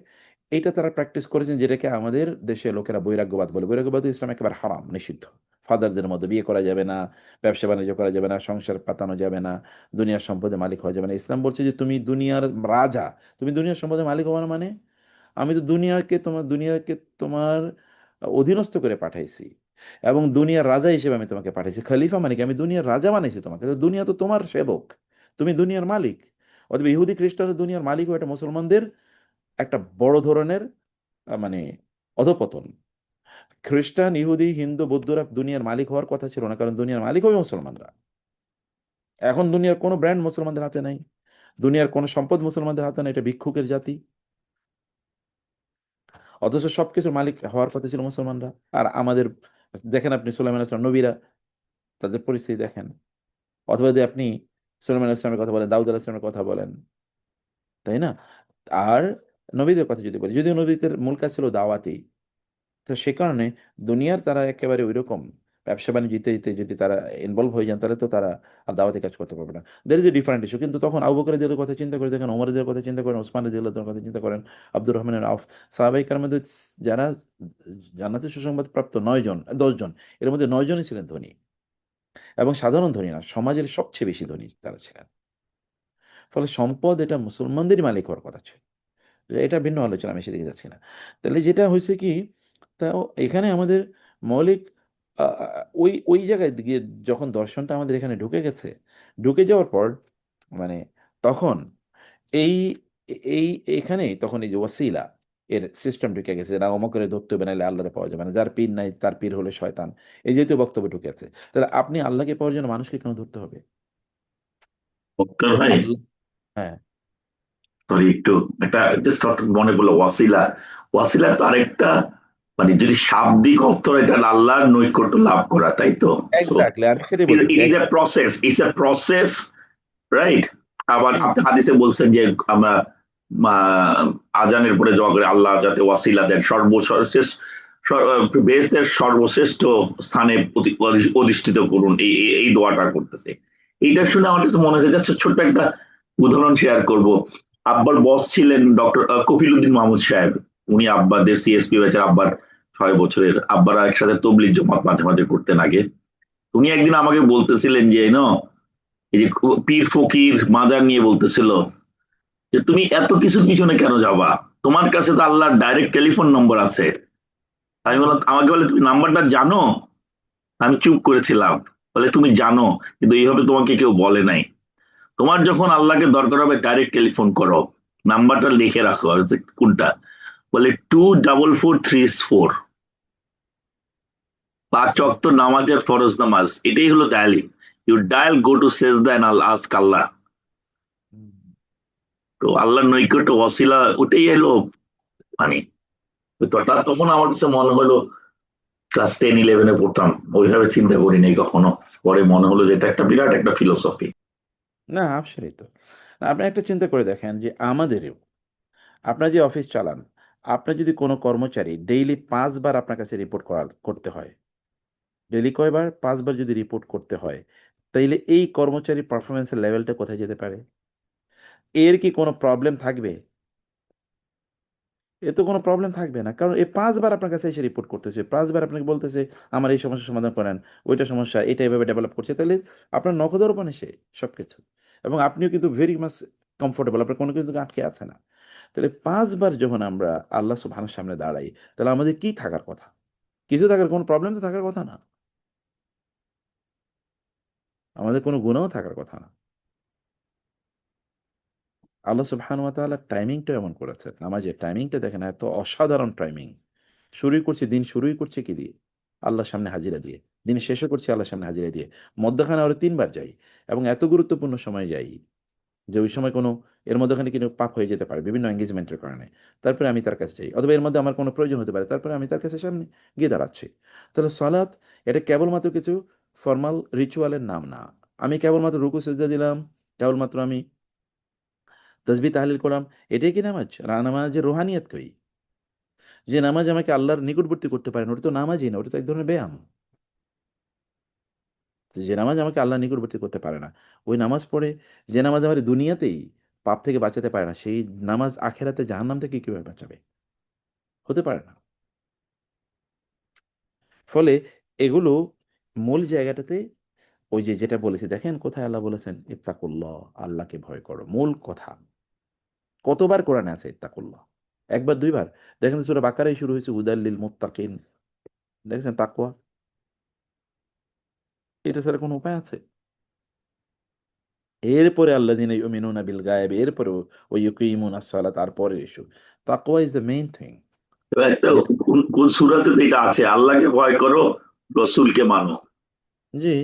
Speaker 1: এটা তারা প্র্যাকটিস করেছেন, যেটাকে আমাদের দেশে লোকেরা বৈরাগ্যবাদ বলে। বৈরাগ্যবাদ ইসলাম একেবারে হারাম, নিষিদ্ধ। ফাদারদের মধ্যে বিয়ে করা যাবে না, ব্যবসা বাণিজ্য করা যাবে না, সংসার পাতানো যাবে না, দুনিয়ার সম্পদের মালিক হওয়া যাবে না। ইসলাম বলছে যে তুমি দুনিয়ার রাজা, তুমি দুনিয়ার সম্পদের মালিক হওয়া না, মানে আমি তো দুনিয়াকে তোমার অধীনস্থ করে পাঠাইছি, এবং দুনিয়ার রাজা হিসেবে আমি তোমাকে পাঠাইছি। খলিফা মানে কি, আমি দুনিয়ার রাজা বানাইছি তোমাকে, তো দুনিয়া তো তোমার সেবক, তুমি দুনিয়ার মালিক। অতএব ইহুদি খ্রিস্টান দুনিয়ার মালিক, ও এটা মুসলমানদের একটা বড় ধরনের মানে অধপতন। খ্রিস্টান, ইহুদি, হিন্দু, বৌদ্ধরা দুনিয়ার মালিক হওয়ার কথা ছিল না, কারণ দুনিয়ার মালিক হবে মুসলমানরা। এখন দুনিয়ার কোনো ব্র্যান্ড মুসলমানদের হাতে নাই, দুনিয়ার কোনো সম্পদ মুসলমানদের হাতে নাই, এটা ভিক্ষুকের জাতি। অথচ সবকিছুর মালিক হওয়ার কথা ছিল মুসলমানরা। আর আমাদের দেখেন আপনি সুলাইমান আলাইহিস সালাম নবীরা, তাদের পরিস্থিতি দেখেন। অথবা যদি আপনি সুলাইমান আলাইহিস সালামের কথা বলেন, দাউদ আলাইহিস সালামের কথা বলেন, তাই না? আর নবীদের কথা যদি বলি, যদিও নবীদের মূল কাজ ছিল দাওয়াতি, তো সে কারণে দুনিয়ার তারা একেবারে ওই রকম ব্যবসা বাণিজ্য ইত্যাদিতে যদি তারা ইনভলভ হয়ে যান, তাহলে তো তারা আর দাওয়াতি কাজ করতে পারবে না। There is a different issue. কিন্তু তখন আবু বকরের কথা চিন্তা করে দেখেন, ওমরের কথা চিন্তা করেন, ওসমান রাদিয়াল্লাহু কথা চিন্তা করেন, আব্দুর রহমানের আউফ, সাহাবায়ে কেরামের মধ্যে যারা জান্নাতে সুসংবাদ প্রাপ্ত 9 জন 10 জন, এর মধ্যে 9 জনই ছিলেন ধনী, এবং সাধারণ ধনী না, সমাজের সবচেয়ে বেশি ধনী তারা ছিলেন। ফলে সম্পদ এটা মুসলমানদেরই মালিক হওয়ার কথা ছিল। এটা ভিন্ন আলোচনা, আমি সেদিকে যাচ্ছি না। তাহলে যেটা হয়েছে কি, তা এখানে আমাদের মৌলিক ওই ওই জায়গায় গিয়ে যখন দর্শনটা আমাদের এখানে ঢুকে গেছে, ঢুকে যাওয়ার পর মানে তখন এই এই এখানেই তখন এই যে ওয়াসিলা এর সিস্টেম ঢুকে গেছে, না অমকের ধরতে হবে নাহলে আল্লাহরে পাওয়া যাবে না, যার পীর নাই তার পীর হলে শয়তান, এই যেহেতু বক্তব্য ঢুকে আছে। তাহলে আপনি আল্লাহকে পাওয়ার জন্য মানুষকে কেন ধরতে হবে?
Speaker 2: মুক্তার ভাই,
Speaker 1: আল্লাহ, হ্যাঁ,
Speaker 2: সরি একটু একটা জাস্ট মনে পড়লো ওয়াসিলা। ওয়াসিলা তো আরেকটা, মানে যদি শাব্দিক অর্থ হয়, এটা আল্লাহর নৈকট্য লাভ করা, তাই তো? সো
Speaker 1: এক্স্যাক্টলি, আমি সেটাই
Speaker 2: ইট
Speaker 1: বলতেছি।
Speaker 2: Is a process, it's a process, right? আবার
Speaker 1: হুম,
Speaker 2: আপনি হাদিসে বলছেন যে আমরা আজানের পরে দোয়া করে আল্লাহ যাতে ওয়াসিলা দেন, সর্বশেষ বেহেশতের সর্বশ্রেষ্ঠ স্থানে অধিষ্ঠিত করুন, এই এই দোয়াটা করতেছে। এইটা শুনে আমার কাছে মনে হয়েছে, যাচ্ছে ছোট্ট একটা উদাহরণ শেয়ার করব। আব্বার বস ছিলেন ডক্টর কফিল উদ্দিন মাহমুদ সাহেব। উনি আব্বাদের সিএসপি ব্যাচের, আব্বার 6 বছরের, আব্বারা একসাথে তবলিগ জমাত মাঝে মাঝে করতেন আগে। উনি একদিন আমাকে বলতেছিলেন যে এই যে পীর ফকির মাজার নিয়ে বলতেছিল যে তুমি এত কিছুর পিছনে কেন যাবা, তোমার কাছে তো আল্লাহর ডাইরেক্ট টেলিফোন নম্বর আছে। আমি
Speaker 1: হুম,
Speaker 2: বললাম, আমাকে বলে তুমি নাম্বারটা জানো? আমি চুপ করেছিলাম। বলে তুমি জানো, কিন্তু এইভাবে তোমাকে কেউ বলে নাই। তোমার যখন আল্লাহকে দরকার হবে ডাইরেক্ট টেলিফোন করো, নাম্বারটা লিখে রাখো। আর যে কোনটা? বলে 24434। 5 ওয়াক্ত নামাজের ফরজ নামাজ, এটাই হলো dialing. You dial, go to সেজদা এন্ড আস্ক আল্লাহ।
Speaker 1: হুম।
Speaker 2: তো আল্লাহর নৈকট্য ওয়াসিলা, ওটাই হলো মানে। তো তখন আমার কাছে মনে হলো, ক্লাস 10-11-এ পড়তাম, ওইভাবে চিন্তা করি নাই কখনো। পরে মনে হলো যে এটা একটা বিরাট একটা ফিলোসফি।
Speaker 1: না, আসলেই তো। আপনি একটা চিন্তা করে দেখেন যে আমাদেরও, আপনার যে অফিস চালান, আপনার যদি কোনো কর্মচারী ডেইলি 5 বার আপনার কাছে রিপোর্ট করতে হয়, ডেইলি কয়বার, 5 বার যদি রিপোর্ট করতে হয়, তাইলে এই কর্মচারী পারফরমেন্সের লেভেলটা কোথায় যেতে পারে? এর কি কোনো প্রবলেম থাকবে? এ তো কোনো প্রবলেম থাকবে না, কারণ এই 5 বার আপনার কাছে এসে রিপোর্ট করতেছে, 5 বার আপনাকে বলতেছে আমার এই সমস্যার সমাধান করেন, ওইটা সমস্যা এটা এভাবে ডেভেলপ করছে, তাহলে আপনার নখদর্পণে সে সব কিছু। এবং আপনিও কিন্তু ভেরি মাচ কমফোর্টেবল, আপনার কোনো কিছু আটকে আছে না। তাহলে 5 বার যখন আমরা আল্লাহ সুবহানাহু সামনে দাঁড়াই, তাহলে আমাদের কি থাকার কথা? কিছু থাকার, কোনো প্রবলেম তো থাকার কথা না। আমাদের কোনো গুনাহও থাকার কথা না। আল্লাহ সুবহানাহু ওয়া তাআলা টাইমিংটা এমন করেছেন। নামাজের টাইমিংটা দেখেন, এত অসাধারণ টাইমিং। শুরুই করছি, দিন শুরুই করছি কি দিয়ে? আল্লাহর সামনে হাজিরা দিয়ে। দিন শেষও করছি আল্লাহর সামনে হাজিরা দিয়ে। মধ্যখানে আরো ৩ বার যাই এবং এত গুরুত্বপূর্ণ সময়ে যাই যে ওই সময় কোনো, এর মধ্যখানে কিন্তু পাপ হয়ে যেতে পারে বিভিন্ন এনগেজমেন্টের কারণে। তারপরে আমি তার কাছে যাই। অথবা এর মধ্যে আমার কোনো প্রয়োজন হতে পারে। তারপরে আমি তার কাছে সামনে গিয়ে দাঁড়াচ্ছি। তাহলে সালাত এটা কেবলমাত্র কিছু ফরমাল রিচুয়ালের নাম না। আমি কেবলমাত্র রুকু সিজদা দিলাম, কেবলমাত্র আমি তাসবিহ তাহলিল করলাম, এটাই কি নামাজ? নামাজের রুহানিয়ত কই? যে নামাজ আমাকে আল্লাহর নিকটবর্তী করতে পারে না, ওটা তো নামাজই না, ওটা তো এক ধরনের ব্যায়াম। তো যে নামাজ আমাকে আল্লাহর নিকটবর্তী করতে পারে না, ওই নামাজ পড়ে যে নামাজ আমার দুনিয়াতেই পাপ থেকে বাঁচাতে পারে না, সেই নামাজ আখেরাতে জাহান্নাম থেকে কিভাবে বাঁচাবে? হতে পারে না। ফলে এগুলো মূল জায়গাটাতে ওই যে যেটা বলেছি, দেখেন কোথায় আল্লাহ বলেছেন ইত্তাকুল্লাহ, আল্লাহকে ভয় করো, মূল কথা। কতবার কোরআনে আছে ইত্তাকুল্লাহ? একবার, দুইবার? দেখেন সূরা বাকারায় শুরু হয়েছে হুদাল লিল মুত্তাকিন। দেখেছেন তাকওয়া? এটা ছাড়া কোনো উপায় আছে? এরপরে আল্লাযীনা ইউমিনুনা বিল গায়ব, এরপরে ওয়া ইউকিমুনাস সালাত, তারপরে ইস্যু। তাকওয়া ইজ দ্য মেইন থিং।
Speaker 2: একটা
Speaker 1: যেটা,
Speaker 2: কোন কোন সূরাতে তো এটা আছে, আল্লাহকে ভয় করো, রসুলকে মানো।
Speaker 1: জি,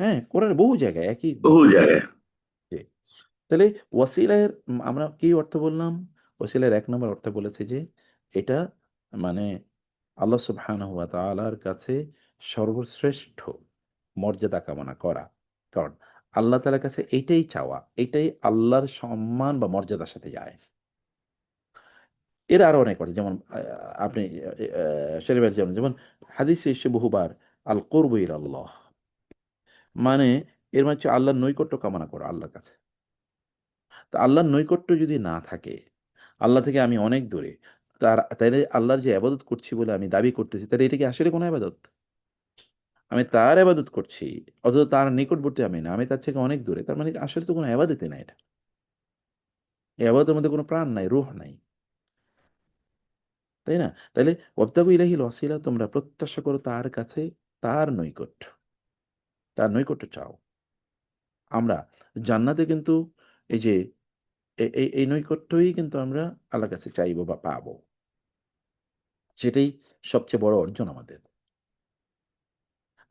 Speaker 1: হ্যাঁ, কোরআনের বহু জায়গায় একই
Speaker 2: বহু
Speaker 1: বক্তব্য।
Speaker 2: জায়গায়।
Speaker 1: জি। তাহলে ওয়াসিলার আমরা কি অর্থ বললাম? ওয়াসিলার ১ নম্বর অর্থ বলেছি যে এটা মানে আল্লাহ সুবহানাহু ওয়া তাআলার কাছে সর্বশ্রেষ্ঠ মর্যাদা কামনা করা। কারণ আল্লাহ তাআলার কাছে এইটাই চাওয়া, এইটাই আল্লাহর সম্মান বা মর্যাদার সাথে যায়। এর আরো অনেক অর্থ, যেমন আপনি শরীফের যেমন হাদিসে এসেছে বহুবার আল কুরবু ইলাল্লাহ, মানে এর মানে হচ্ছে আল্লাহর নৈকট্য কামনা করা আল্লাহর কাছে। তো আল্লাহর নৈকট্য যদি না থাকে, আল্লাহ থেকে আমি অনেক দূরে, তাইলে আল্লাহর যে ইবাদত করছি বলে আমি দাবি করতেছি, তাহলে এটা কি আসলে কোনো ইবাদত? আমি তার ইবাদত করছি, অথচ তার নিকটবর্তী আমি না, আমি তার থেকে অনেক দূরে। তার মানে আসলে তো কোনো ইবাদতই না এটা। এই ইবাদতের মধ্যে কোনো প্রাণ নাই, রূহ নাই। তাই না? তাইলে ওয়াবতাগু ইলাইহিল ওয়াসিলা, তোমরা প্রত্যাশা করো তার কাছে তার নৈকট্য। তার নৈকট্য চাও। আমরা জান্নাতে কিন্তু এই যে এই নৈকট্যই কিন্তু আমরা আল্লাহর কাছে চাইবো বা পাবো। সেটাই সবচেয়ে বড় অর্জন আমাদের।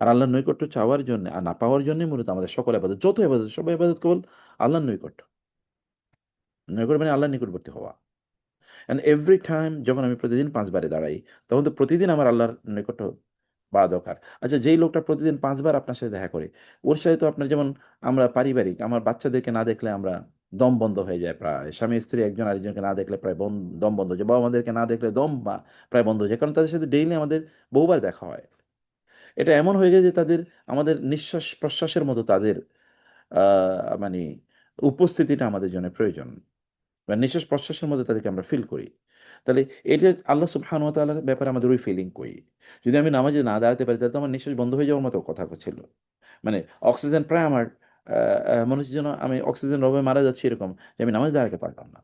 Speaker 1: আর আল্লাহর নৈকট্য চাওয়ার জন্য আর না পাওয়ার জন্যই মূলত আমাদের সকল ইবাদত, যত ইবাদত, সব ইবাদত কেবল আল্লাহর নৈকট্য। নৈকট্য মানে আল্লাহর নিকটবর্তী হওয়া। অ্যান্ড এভরি টাইম যখন আমি প্রতিদিন ৫ বারে দাঁড়াই, তখন তো প্রতিদিন আমার আল্লাহর নৈকট্য পাওয়া দরকার। আচ্ছা, যেই লোকটা প্রতিদিন ৫ বার আপনার সাথে দেখা করে, ওর সাথে তো আপনার যেমন আমরা পারিবারিক, আমার বাচ্চাদেরকে না দেখলে আমরা দম বন্ধ হয়ে যায় প্রায়। স্বামী-স্ত্রী একজন আরেকজনকে না দেখলে প্রায় দম বন্ধ হয়ে যায়। বাবা-মাদেরকে না দেখলে দম প্রায় বন্ধ হয়ে যায়। কারণ তাদের সাথে ডেইলি আমাদের বহুবার দেখা হয়। এটা এমন হয়ে গেছে যে তাদের, আমাদের নিঃশ্বাস-প্রশ্বাসের মতো তাদের আ মানে উপস্থিতিটা আমাদের জন্য প্রয়োজন। বা নিঃশ্বাস-প্রশ্বাসের মধ্যে তাদেরকে আমরা ফিল করি। তাহলে এটা আল্লাহ সুবহানাহু ওয়া তাআলার ব্যাপারে আমাদের ওই ফিলিং কই? যদি আমি নামাজে না দাঁড়াতে পারি, তাহলে তো আমার নিঃশ্বাস বন্ধ হয়ে যাওয়ার মতো কথা ছিল। মানে অক্সিজেন প্রায় আমার আ আ মনে হচ্ছে যেন আমি অক্সিজের অভাবে মারা যাচ্ছি, এরকম যে আমি নামাজ দাঁড়াতে পারলাম না।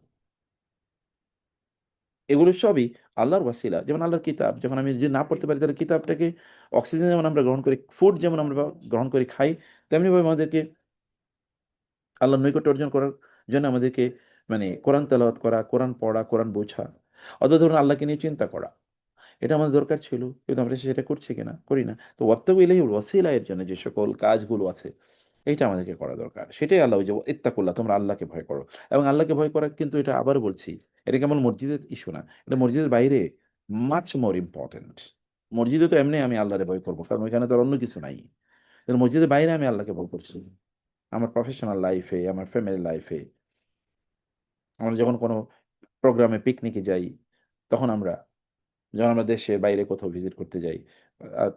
Speaker 1: এগুলো সবই আল্লাহর ওয়াসিলা। যেমন আল্লাহর কিতাব, যখন আমি যদি না পড়তে পারি, তাহলে কিতাবটাকে, অক্সিজেন যেমন আমরা গ্রহণ করি, ফুড যেমন আমরা গ্রহণ করি, খাই, তেমনিভাবে আমাদেরকে আল্লাহর নৈকট্য অর্জন করার জন্য আমাদেরকে মানে কোরআন তেলাওয়াত করা, কোরআন পড়া, কোরআন বোঝা, অথবা ধরুন আল্লাহকে নিয়ে চিন্তা করা। এটা আমাদের দরকার ছিল। কিন্তু আমরা সেটা করছি কিনা? করি না। তো ওয়াবতাগু ইলাইহিল ওয়াসিলা এর জন্য যে সকল কাজগুলো আছে, এইটা আমাদেরকে করা দরকার। সেটাই আল্লাহ ওই যে ইত্তাকুল্লাহ, তোমরা আল্লাহকে ভয় করো। এবং আল্লাহকে ভয় করা কিন্তু, এটা আবারও বলছি, এটা কেবল মসজিদের ইস্যু না। এটা মসজিদের বাইরে মাচ মোর ইম্পোর্টেন্ট। মসজিদে তো এমনি আমি আল্লাহরে ভয় করব। কারণ ওইখানে তো আর অন্য কিছু নাই। কিন্তু মসজিদের বাইরে আমি আল্লাহকে ভয় করছি। আমার প্রফেশনাল লাইফে, আমার ফ্যামিলি লাইফে, আমরা যখন কোনো প্রোগ্রামে পিকনিকে যাই, তখন আমরা, যখন আমরা দেশের বাইরে কোথাও ভিজিট করতে যাই,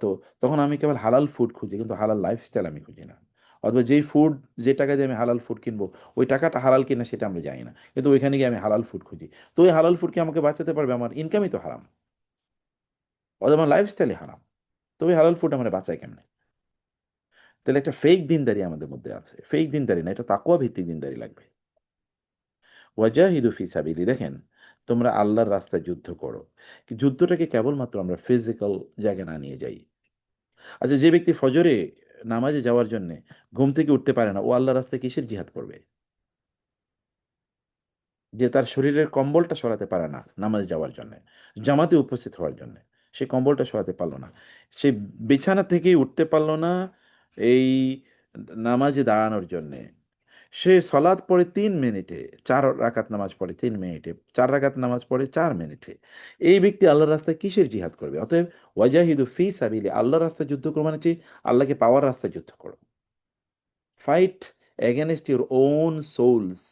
Speaker 1: তো তখন আমি কেবল হালাল ফুড খুঁজি, কিন্তু হালাল লাইফস্টাইল আমি খুঁজি না। অথবা যেই ফুড, যে টাকা দিয়ে আমি হালাল ফুড কিনবো, ওই টাকাটা হালাল কিনা সেটা আমরা জানি না। কিন্তু ওইখানে গিয়ে আমি হালাল ফুড খুঁজি। তো ওই হালাল ফুড কি আমাকে বাঁচাতে পারবে? আমার ইনকামই তো হারাম। অথবা আমার লাইফস্টাইলই হারাম। তো ওই হালাল ফুড আমার বাঁচায় কেমনে? তাহলে একটা ফেক দিনদারি আমাদের মধ্যে আছে, ফেক দিনদারি না, এটা তাকওয়া ভিত্তিক দিনদারি লাগবে। ওয়াজাহিদু ফি সাবিলি, দেখেন তোমরা আল্লাহর রাস্তায় যুদ্ধ করো। যুদ্ধটাকে কেবলমাত্র আমরা ফিজিক্যাল জায়গায় না নিয়ে যাই। আচ্ছা, যে ব্যক্তি ফজরে নামাজে যাওয়ার জন্য ঘুম থেকে উঠতে পারে না, ও আল্লাহর রাস্তায় কিসের জিহাদ করবে? যে তার শরীরের কম্বলটা সরাতে পারে না নামাজে যাওয়ার জন্য, জামাতে উপস্থিত হওয়ার জন্য, সে কম্বলটা সরাতে পারলো না, সে বিছানা থেকেই উঠতে পারলো না এই নামাজে দাঁড়ানোর জন্যে, সে সলাৎ পড়ে 3 মিনিটে, 4 রাকাত নামাজ পড়ে 3 মিনিটে, 4 রাকাত নামাজ পড়ে 4 মিনিটে, এই ব্যক্তি আল্লাহর রাস্তায় কিসের জিহাদ করবে? অতএব ওয়াজাহিদু ফি সাবিলি, আল্লাহর রাস্তায় যুদ্ধ করো মানে হচ্ছে আল্লাহকে পাওয়ার রাস্তায় যুদ্ধ করো। Fight against your own souls,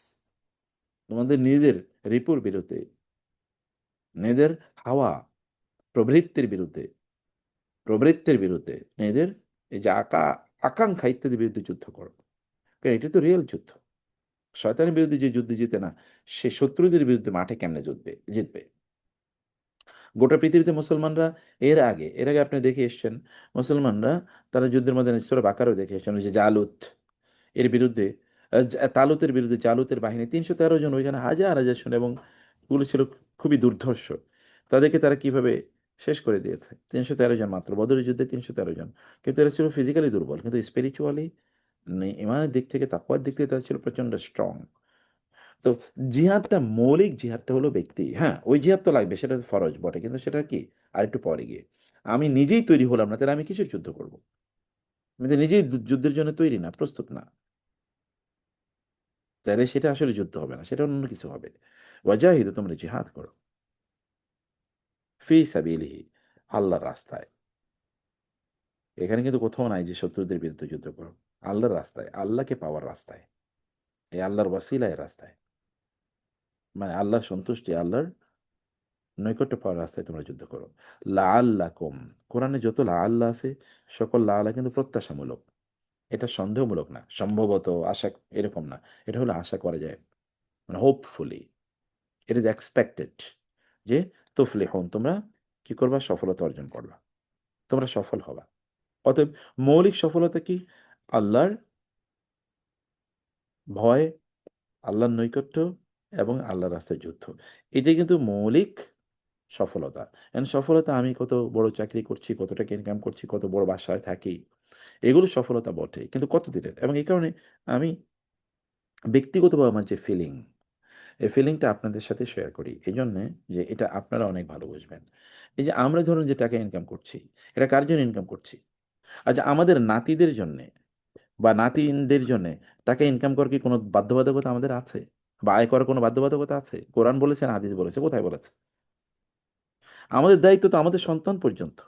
Speaker 1: তোমাদের নিজের রিপুর বিরুদ্ধে, নিজেদের হাওয়া প্রবৃত্তির বিরুদ্ধে, প্রবৃত্তির বিরুদ্ধে, নিজেদের এই যে আকাঙ্ক্ষা ইত্যাদির বিরুদ্ধে যুদ্ধ করো। কারণ এটা তো রিয়েল যুদ্ধ। শয়তানের বিরুদ্ধে যে যুদ্ধে জিতে না, সে শত্রুদের বিরুদ্ধে মাঠে কেমনে জিতবে? গোটা পৃথিবীতে মুসলমানরা এর আগে আপনি দেখে এসছেন, মুসলমানরা তারা যুদ্ধের মধ্যে সূরা বাকারাও দেখে এসছেন, ওই যে জালুত এর বিরুদ্ধে, তালুতের বিরুদ্ধে জালুতের বাহিনী 313 জন, ওইখানে হাজার হাজার জন, এবং এগুলো ছিল খুবই দুর্ধর্ষ। তাদেরকে তারা কিভাবে শেষ করে দিয়েছে? 313 জন মাত্র, বদরের যুদ্ধে 313 জন। কিন্তু এরা ছিল ফিজিক্যালি দুর্বল, কিন্তু স্পিরিচুয়ালি, ইমানের দিক থেকে, তাকওয়ার দিক থেকে তারা ছিল প্রচন্ড স্ট্রং। তো জিহাদটা, মৌলিক জিহাদটা হলো ব্যক্তি, হ্যাঁ ওই জিহাদ তো লাগবে, সেটা তো ফরজ বটে, কিন্তু সেটা কি আর একটু পরে গিয়ে। আমি নিজেই তৈরি হলাম না, তাহলে আমি কিসের যুদ্ধ করব? আমি তো নিজেই যুদ্ধের জন্য তৈরি না, প্রস্তুত না, তাহলে সেটা আসলে যুদ্ধ হবে না, সেটা অন্য কিছু হবে। ওয়াজাহিদু, তোমরা জিহাদ করো, ফি সাবিলিহি, আল্লাহর রাস্তায়। এখানে কিন্তু কোথাও নাই যে শত্রুদের বিরুদ্ধে যুদ্ধ করো, আল্লাহর রাস্তায়, আল্লাহকে পাওয়ার রাস্তায়, এই আল্লাহর ওয়াসিলায় রাস্তায়, মানে আল্লাহর সন্তুষ্টি, আল্লাহর নৈকট্য পাওয়ার রাস্তায় তোমরা যুদ্ধ করো। লাআল্লাকুম, কোরআনে যত লাআল্লাহ আছে, সকল লাআল্লাহ কিন্তু প্রত্যাশামূলক, এটা সন্দেহমূলক না, সম্ভবত, আশা, এরকম না। এটা হলো আশা করা যায়, মানে হোপফুলি, ইট ইজ এক্সপেক্টেড যে তুফলিহুন, তোমরা কি করবা? সফলতা অর্জন করবা, তোমরা সফল হবা। অতএব মৌলিক সফলতা কি? আল্লাহর ভয়, আল্লাহর নৈকট্য এবং আল্লাহর রাস্তায় যুদ্ধ, এটাই কিন্তু মৌলিক সফলতা। এন্ড সফলতা আমি কত বড় চাকরি করছি, কত টাকা ইনকাম করছি, কত বড় বাসায় থাকি, এগুলো সফলতা বটে, কিন্তু কত দিনের? এবং এই কারণে আমি ব্যক্তিগতভাবে আমার যে ফিলিং, এই ফিলিংটা আপনাদের সাথে শেয়ার করি এই জন্যে যে এটা আপনারা অনেক ভালো বুঝবেন। এই যে আমরা ধরুন যে টাকা ইনকাম করছি, এটা কার জন্য ইনকাম করছি? আচ্ছা, আমাদের নাতিদের জন্যে বা নাতিনদের জন্যে টাকা ইনকাম করার কি কোনো বাধ্যবাধকতা আমাদের আছে? বা আয় করার কোনো বাধ্যবাধকতা আছে? কোরআন বলেছে না হাদিস বলেছে? কোথায় বলেছে? আমাদের দায়িত্ব তো আমাদের সন্তান পর্যন্ত,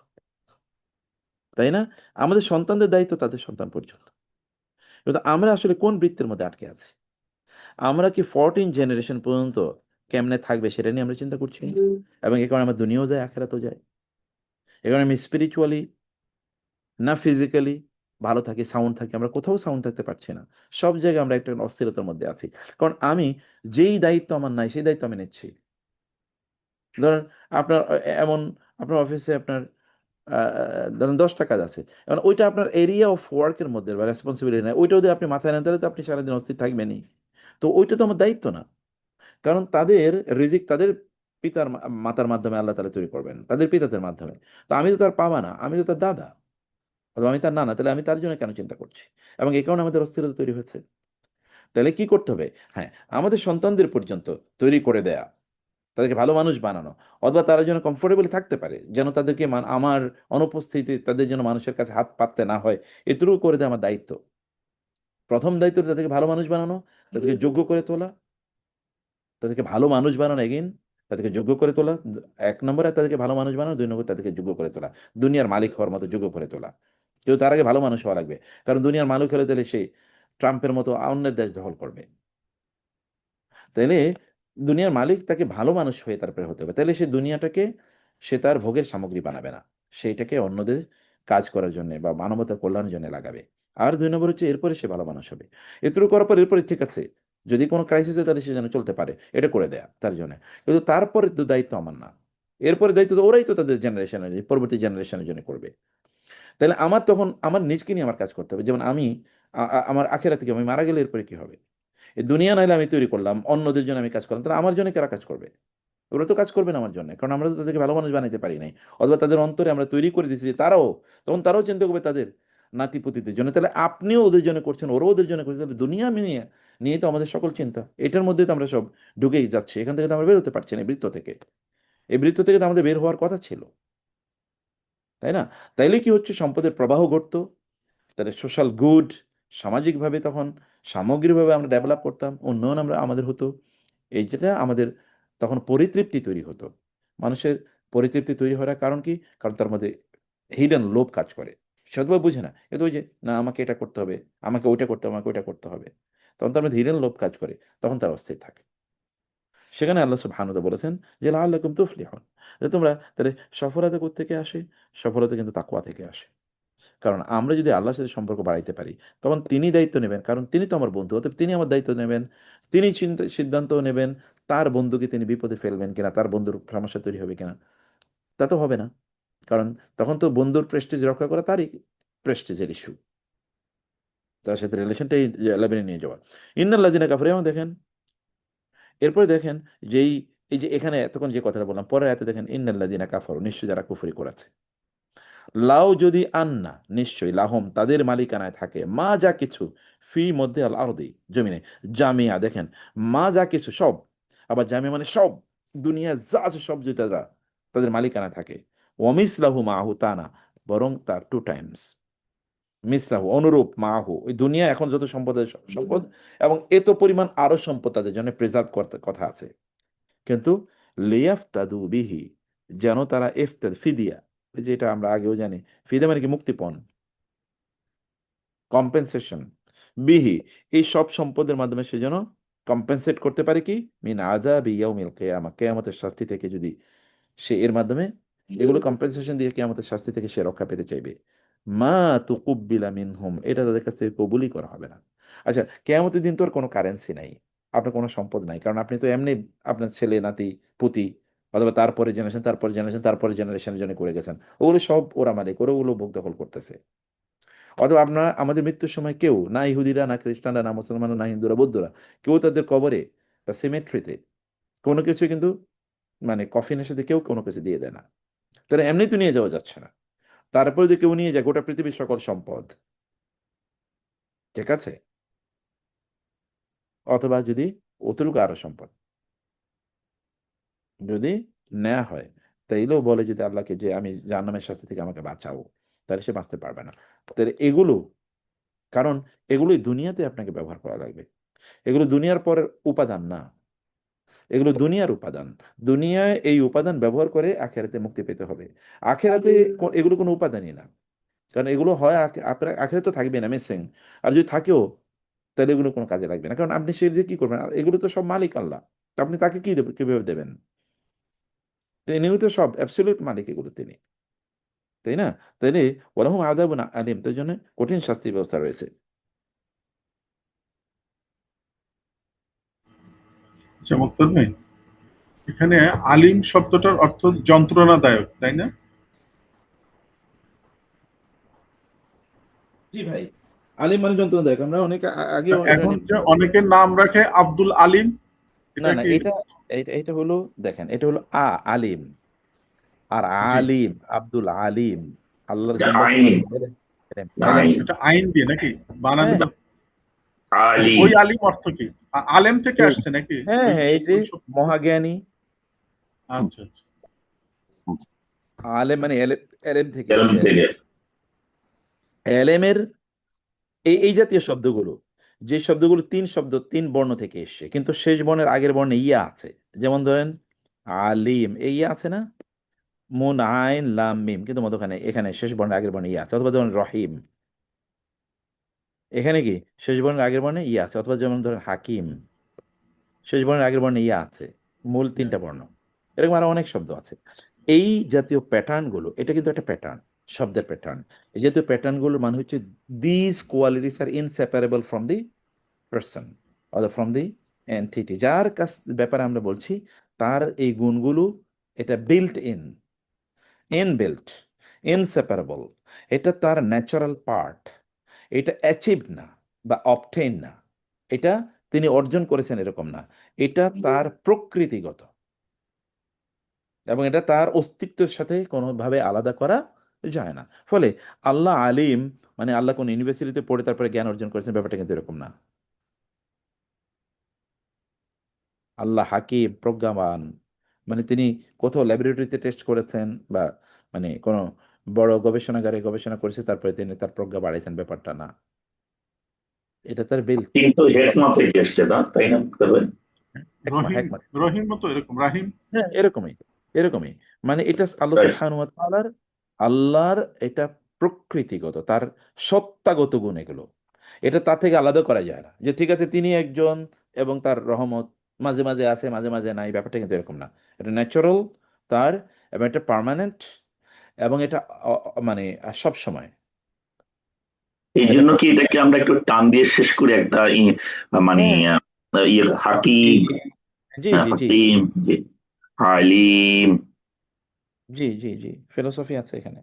Speaker 1: তাই না? আমাদের সন্তানদের দায়িত্ব তাদের সন্তান পর্যন্ত। কিন্তু আমরা আসলে কোন বৃত্তের মধ্যে আটকে আছি? আমরা কি 14 জেনারেশন পর্যন্ত কেমনে থাকবে সেটা নিয়ে আমরা চিন্তা করছি না? এবং এ কারণে আমার দুনিয়াও যায়, আখেরাতেও যায়। এ কারণে আমি স্পিরিচুয়ালি না ফিজিক্যালি ভালো থাকি, সাউন্ড থাকি, আমরা কোথাও সাউন্ড থাকতে পারছি না। সব জায়গায় আমরা একটা অস্থিরতার মধ্যে আছি। কারণ আমি যেই দায়িত্ব আমার নাই, সেই দায়িত্ব আমি নিচ্ছি। ধরেন আপনার এমন, আপনার অফিসে আপনার ধরেন 10টা কাজ আছে, এখন ওইটা আপনার এরিয়া অফ ওয়ার্কের মধ্যে বা রেসপন্সিবিলিটি নেই, ওইটা যদি আপনি মাথায় নেন তাহলে তো আপনি সারাদিন অস্থির থাকবেনই। তো ওইটা তো আমার দায়িত্ব না। কারণ তাদের রিজিক তাদের পিতার মাতার মাধ্যমে আল্লাহ তাআলা তৈরি করবেন, তাদের পিতাদের মাধ্যমে। তো আমি তো তার বাবা না, আমি তো তার দাদা, অথবা আমি তার নানা, তাহলে আমি তার জন্য কেন চিন্তা করছি? এবং এই কারণে আমাদের অস্থিরতা তৈরি হয়েছে। তাহলে কি করতে হবে? হ্যাঁ, আমাদের সন্তানদের পর্যন্ত তৈরি করে দেয়া, তাদেরকে ভালো মানুষ বানানো, অথবা তারা যেন কমফোর্টেবলি থাকতে পারে, যেন তাদেরকে আমার অনুপস্থিতি তাদের যেন মানুষের কাছে হাত পাততে না হয়, এটুকু করে দেওয়া আমার দায়িত্ব। প্রথম দায়িত্ব তাদেরকে ভালো মানুষ বানানো, তাদেরকে যোগ্য করে তোলা, তাদেরকে ভালো মানুষ বানানো, এগেইন তাদেরকে যোগ্য করে তোলা। 1 নম্বরে তাদেরকে ভালো মানুষ বানানো, 2 নম্বরে তাদেরকে যোগ্য করে তোলা, দুনিয়ার মালিক হওয়ার মতো যোগ্য করে তোলা। কিন্তু তার আগে ভালো মানুষ হওয়া লাগবে। কারণ দুনিয়ার মালিক হলে তাহলে সে ট্রাম্পের মতো অন্যের দেশ দখল করবে। তাইলে দুনিয়ার মালিক তাকে ভালো মানুষ হয়ে তারপরে হতে হবে, তাহলে সে দুনিয়াটাকে সে তার ভোগের সামগ্রী বানাবে না, সেইটাকে অন্যদের কাজ করার জন্য বা মানবতার কল্যাণের জন্য লাগাবে। আর 2 নম্বর হচ্ছে এরপরে সে ভালো মানুষ হবে। এটুকু করার পর এরপরে ঠিক আছে, যদি কোনো ক্রাইসিস হয় তাহলে সে যেন চলতে পারে, এটা করে দেয়া তার জন্য। কিন্তু তারপরে তো দায়িত্ব আমার না, এরপরে দায়িত্ব তো ওরাই তো তাদের জেনারেশনের, পরবর্তী জেনারেশনের জন্য করবে। তাহলে আমার তখন আমার নিজকে নিয়ে আমার কাজ করতে হবে। যেমন আমি আমার আখেরাতে কি, আমি মারা গেলে এরপরে কি হবে? এই দুনিয়া নাইলে আমি তৈরি করলাম, অন্যদের জন্য আমি কাজ করলাম, তাহলে আমার জন্য কারা কাজ করবে? ওরা তো কাজ করবে না আমার জন্য, কারণ আমরা তো তাদেরকে ভালো মানুষ বানাইতে পারি নাই। অথবা তাদের অন্তরে আমরা তৈরি করে দিচ্ছি যে তারাও, তখন তারাও চিন্তা করবে তাদের নাতিপুতিদের জন্য। তাহলে আপনিও ওদের জন্য করছেন, ওরাও ওদের জন্য করছেন, তাহলে দুনিয়া নিয়ে নিয়ে তো আমাদের সকল চিন্তা। এটার মধ্যে তো আমরা সব ঢুকেই যাচ্ছি, এখান থেকে তো আমরা বেরোতে পারছি না, এই বৃত্ত থেকে। এই বৃত্ত থেকে তো আমাদের বের হওয়ার কথা ছিল, তাই না? তাইলে কি হচ্ছে, সম্পদের প্রবাহ ঘটতো, তাহলে সোশ্যাল গুড, সামাজিকভাবে তখন সামগ্রিকভাবে আমরা ডেভেলপ করতাম, উন্নয়ন আমরা আমাদের হতো। এই যেটা আমাদের তখন পরিতৃপ্তি তৈরি হতো। মানুষের পরিতৃপ্তি তৈরি হওয়ার কারণ কি? কারণ তার মধ্যে হিডেন লোভ কাজ করে। সদবা বুঝে না, কিন্তু ওই যে না আমাকে এটা করতে হবে, আমাকে ওইটা করতে হবে, আমাকে ওইটা করতে হবে, তখন তার মধ্যে হিডেন লোভ কাজ করে, তখন তার অস্থির থাকে। সেখানে আল্লাহ সুবহানাহু ওয়া তাআলা বলেছেন যে লাআল্লাকুম তুফলিহুন, যে তোমরা তাহলে সফলতা কোত্থেকে আসে? সফলতা কিন্তু তাকওয়া থেকে আসে। কারণ আমরা যদি আল্লাহর সাথে সম্পর্ক বাড়াইতে পারি, তখন তিনি দায়িত্ব নেবেন, কারণ তিনি তো আমার বন্ধু, অতএব তিনি আমার দায়িত্ব নেবেন। তিনি সিদ্ধান্ত নেবেন তার বন্ধুকে তিনি বিপদে ফেলবেন কিনা, তার বন্ধুর সমস্যা তৈরি হবে কিনা। তা তো হবে না, কারণ তখন তো বন্ধুর প্রেস্টিজ রক্ষা করা তারই প্রেস্টিজের ইস্যু, তার সাথে রিলেশনটাই লেভেলে নিয়ে যাওয়া। ইন্নাল্লাযিনা কাফারু, এবং দেখেন এরপরে দেখেন যেই, এই যে এখানে এতক্ষণ যে কথাটা বললাম, পরের আয়াতে দেখেন ইন্নাল্লাযিনা কাফারু, নিশ্চয় যারা কুফরি করেছে। লাউ যদি আন্না, নিশ্চয়ই, লাহম তাদের মালিকানায় থাকে, মা যা কিছু, ফি মধ্যে আল আরদি জমিনে, জামিয়া দেখেন, মা যা কিছু সব, আবার জামিয়া মানে সব, দুনিয়া যা আছে সব যদি তারা তাদের মালিকানায় থাকে, ওয়ামিসলাহু মাহু, তা না, বরং তার টু টাইমস, মিসলাহু অনুরূপ, মাহু ওই দুনিয়া এখন যত সম্পদ আছে, সব সম্পদ, এবং এত পরিমাণ আরো সম্পদ তাদের জন্য প্রিজার্ভ করতে কথা আছে। কিন্তু লিয়াফতাদু বিহি, যেন তারা ইফতাদ ফিদিয়া, এই যে এটা আমরা আগেও জানি, ফিদিয়া মানে কি, মুক্তিপণ, কম্পেনসেশন, বিহি, এই সব সম্পদের মাধ্যমে সে যেন কম্পেনসেট করতে পারে কি, মিন আযাবি ইয়াউমিল কিয়ামা, কিয়ামতের শাস্তি থেকে, যদি সে এর মাধ্যমে এগুলো কম্পেনসেশন দিয়ে কিয়ামতের শাস্তি থেকে সে রক্ষা পেতে চাইবে। মা তুকুব্বিলা মিনহুম, এটা তাদের কাছ থেকে কবুলই করা হবে না। আচ্ছা, কিয়ামতের দিন তো আর কোনো কারেন্সি নাই, আপনার কোনো সম্পদ নাই, কারণ আপনি তো এমনি আপনার ছেলে নাতি পুতি, অথবা তারপরে জেনারেশন, তারপরে জেনারেশন, তারপরে জেনারেশনের জন্য করে গেছেন, ওগুলো সব ওরা মালিক, ওরা ওগুলো ভোগ দখল করতেছে। অথবা আপনারা আমাদের মৃত্যুর সময় কেউ, না ইহুদিরা, না খ্রিস্টানরা, না মুসলমানরা, না হিন্দুরা, বৌদ্ধরা, কেউ তাদের কবরে বা সিমেট্রিতে কোনো কিছু কিন্তু, মানে কফিনের সাথে কেউ কোনো কিছু দিয়ে দেয় না। তারা এমনি তো নিয়ে যাওয়া যাচ্ছে না, তারপরে যদি কেউ নিয়ে যায় গোটা পৃথিবীর সকল সম্পদ, ঠিক আছে, অথবা যদি অতটুকু আরো সম্পদ যদি নেওয়া হয়, তাইলেও বলে যদি আল্লাহকে যে আমি জাহান্নামের শাস্তি থেকে আমাকে বাঁচাও, তাহলে সে বাঁচতে পারবে না। তাহলে এগুলো, কারণ এগুলোই দুনিয়াতে আপনাকে ব্যবহার করা লাগবে, এগুলো দুনিয়ার পরের উপাদান না, এগুলো দুনিয়ার উপাদান। দুনিয়ায় এই উপাদান ব্যবহার করে আখেরাতে মুক্তি পেতে হবে। আখেরাতে এগুলো কোনো উপাদানই না, কারণ এগুলো হয় আপনার আখেরাতে তো থাকবে না, মিসিং। আর যদি থাকেও, তাহলে এগুলো কোনো কাজে লাগবে না, কারণ আপনি সে দিয়ে কি করবেন? আর এগুলো তো সব মালিক আল্লাহ, তো আপনি তাকে কি দেবেন, কিভাবে দেবেন? তিনিও তো সব অ্যাবসলিউট মালিক, এগুলো তিনি, তাই না? তাইলে ওয়ালাহুম আযাবুন আলীম, তার জন্য কঠিন শাস্তির ব্যবস্থা রয়েছে।
Speaker 4: আচ্ছা মুক্তার ভাই, এখানে আলিম শব্দটার অর্থ যন্ত্রণাদায়ক, তাই না?
Speaker 1: জি ভাই, আলিম মানে যন্ত্রণা দেয়, আমরা অনেক আগেও এটা
Speaker 4: এখন
Speaker 1: নিয়ে
Speaker 4: যে
Speaker 1: কথা বলছি।
Speaker 4: অনেকের নাম রাখে আব্দুল আলিম,
Speaker 1: না
Speaker 4: এটা
Speaker 1: না,
Speaker 4: কি?
Speaker 1: এটা এটা এটা হলো, দেখেন এটা হলো আলিম, আর
Speaker 4: জি,
Speaker 1: আলিম, আব্দুল আলিম, আল্লাহর
Speaker 2: এটা
Speaker 1: গুণবাচক
Speaker 2: আইন,
Speaker 1: হলো এলেম, এলেম এলেম
Speaker 2: আইন,
Speaker 1: থেকে।
Speaker 4: এটা আইন দিয়ে নাকি বানানো?
Speaker 1: হ্যাঁ,
Speaker 4: আচ্ছা,
Speaker 2: আলিম।
Speaker 4: ওই আলিম অর্থ কি? আলেম থেকে
Speaker 1: এই,
Speaker 4: আসছে নাকি
Speaker 1: হ্যাঁ
Speaker 4: ওই?
Speaker 1: হ্যাঁ, এই যে
Speaker 4: ওই শব্দ?
Speaker 1: মহাজ্ঞানী,
Speaker 4: আচ্ছা আচ্ছা।
Speaker 1: আলেম মানে এলেম, এলেম থেকে
Speaker 2: এলম
Speaker 1: এসছে, এলেম।
Speaker 2: থেকে।
Speaker 1: এলেমের এই এই জাতীয় শব্দগুলো, যে শব্দগুলো তিন শব্দ, তিন বর্ণ থেকে এসছে, কিন্তু শেষ বর্ণের আগের বর্ণে ইয়া আছে। যেমন ধরেন আলিম, এই ইয়া আছে না, মুন আইন লাম মিম, কিন্তু মধ্যখানে এখানে শেষ বর্ণের আগের বর্ণে ইয়া আছে। অথবা ধরেন রহিম, এখানে কি শেষ বর্ণের আগের বর্ণে ইয়া আছে। অথবা যেমন ধরেন হাকিম, শেষ বর্ণের আগের বর্ণে ইয়া আছে, মূল তিনটা বর্ণ। এরকম আরো অনেক শব্দ আছে। এই জাতীয় প্যাটার্ন গুলো, এটা কিন্তু একটা প্যাটার্ন, শব্দের প্যাটার্ন। এই জাতীয় প্যাটার্ন গুলোর মানে হচ্ছে this qualities are inseparable from the person অথবা ফ্রম দি এন্টিটি, যার কাছ ব্যাপারে আমরা বলছি, তার এই গুণগুলো, এটা বিল্ট ইন, ইনবিল্ট, ইনসেপারেবল। এটা তার ন্যাচারাল পার্ট, এটা অ্যাচিভ না বা অবটেইন না, এটা তিনি অর্জন করেছেন এরকম না, এটা তার প্রকৃতিগত, এবং এটা তার অস্তিত্বের সাথে কোনোভাবে আলাদা করা যায় না। ফলে আল্লাহ আলিম মানে আল্লাহ কোন ইউনিভার্সিটিতে পড়ে তারপরে জ্ঞান অর্জন করেছেন, ব্যাপারটা কিন্তু এরকম না। আল্লাহ হাকিম, প্রজ্ঞাবান, মানে তিনি কোথাও ল্যাবরেটরিতে টেস্ট করেছেন বা মানে কোনো বড় গবেষণাগারে গবেষণা করেছে তারপরে তিনি তার প্রজ্ঞা বাড়াইছেন, ব্যাপারটা না। এটা তার বিল
Speaker 2: কিন্তু হেকমা থেকে এসছে না, তাই না মুক্তার ভাই?
Speaker 1: হেকমা
Speaker 4: রহিম,
Speaker 1: হেকমত
Speaker 4: রহিম মতো এরকম রাহিম।
Speaker 1: হ্যাঁ, এরকমই এরকমই। মানে এটা আল্লাহ
Speaker 2: Right.
Speaker 1: সুবহানাহু ওয়া তাআলার, আল্লাহর এটা প্রকৃতিগত, তার সত্তাগত গুণ এগুলো। এটা তার থেকে আলাদা করা যায় না যে ঠিক আছে তিনি একজন এবং তার রহমত মাঝে মাঝে আছে মাঝে মাঝে নাই, ব্যাপারটা কিন্তু এরকম না। এটা ন্যাচারাল তার, এবং এটা পার্মানেন্ট, এবং এটা মানে সব সময়
Speaker 2: এই
Speaker 1: এটা
Speaker 2: জন্য কি এটাকে আমরা একটু টান দিয়ে শেষ করি একটা মানে
Speaker 1: হ্যাঁ
Speaker 2: ইয়ে হাকিম,
Speaker 1: জি জি জি
Speaker 2: হাকিম, জি, হালিম।
Speaker 1: জি জি জি ফিলোসফি আছে এখানে,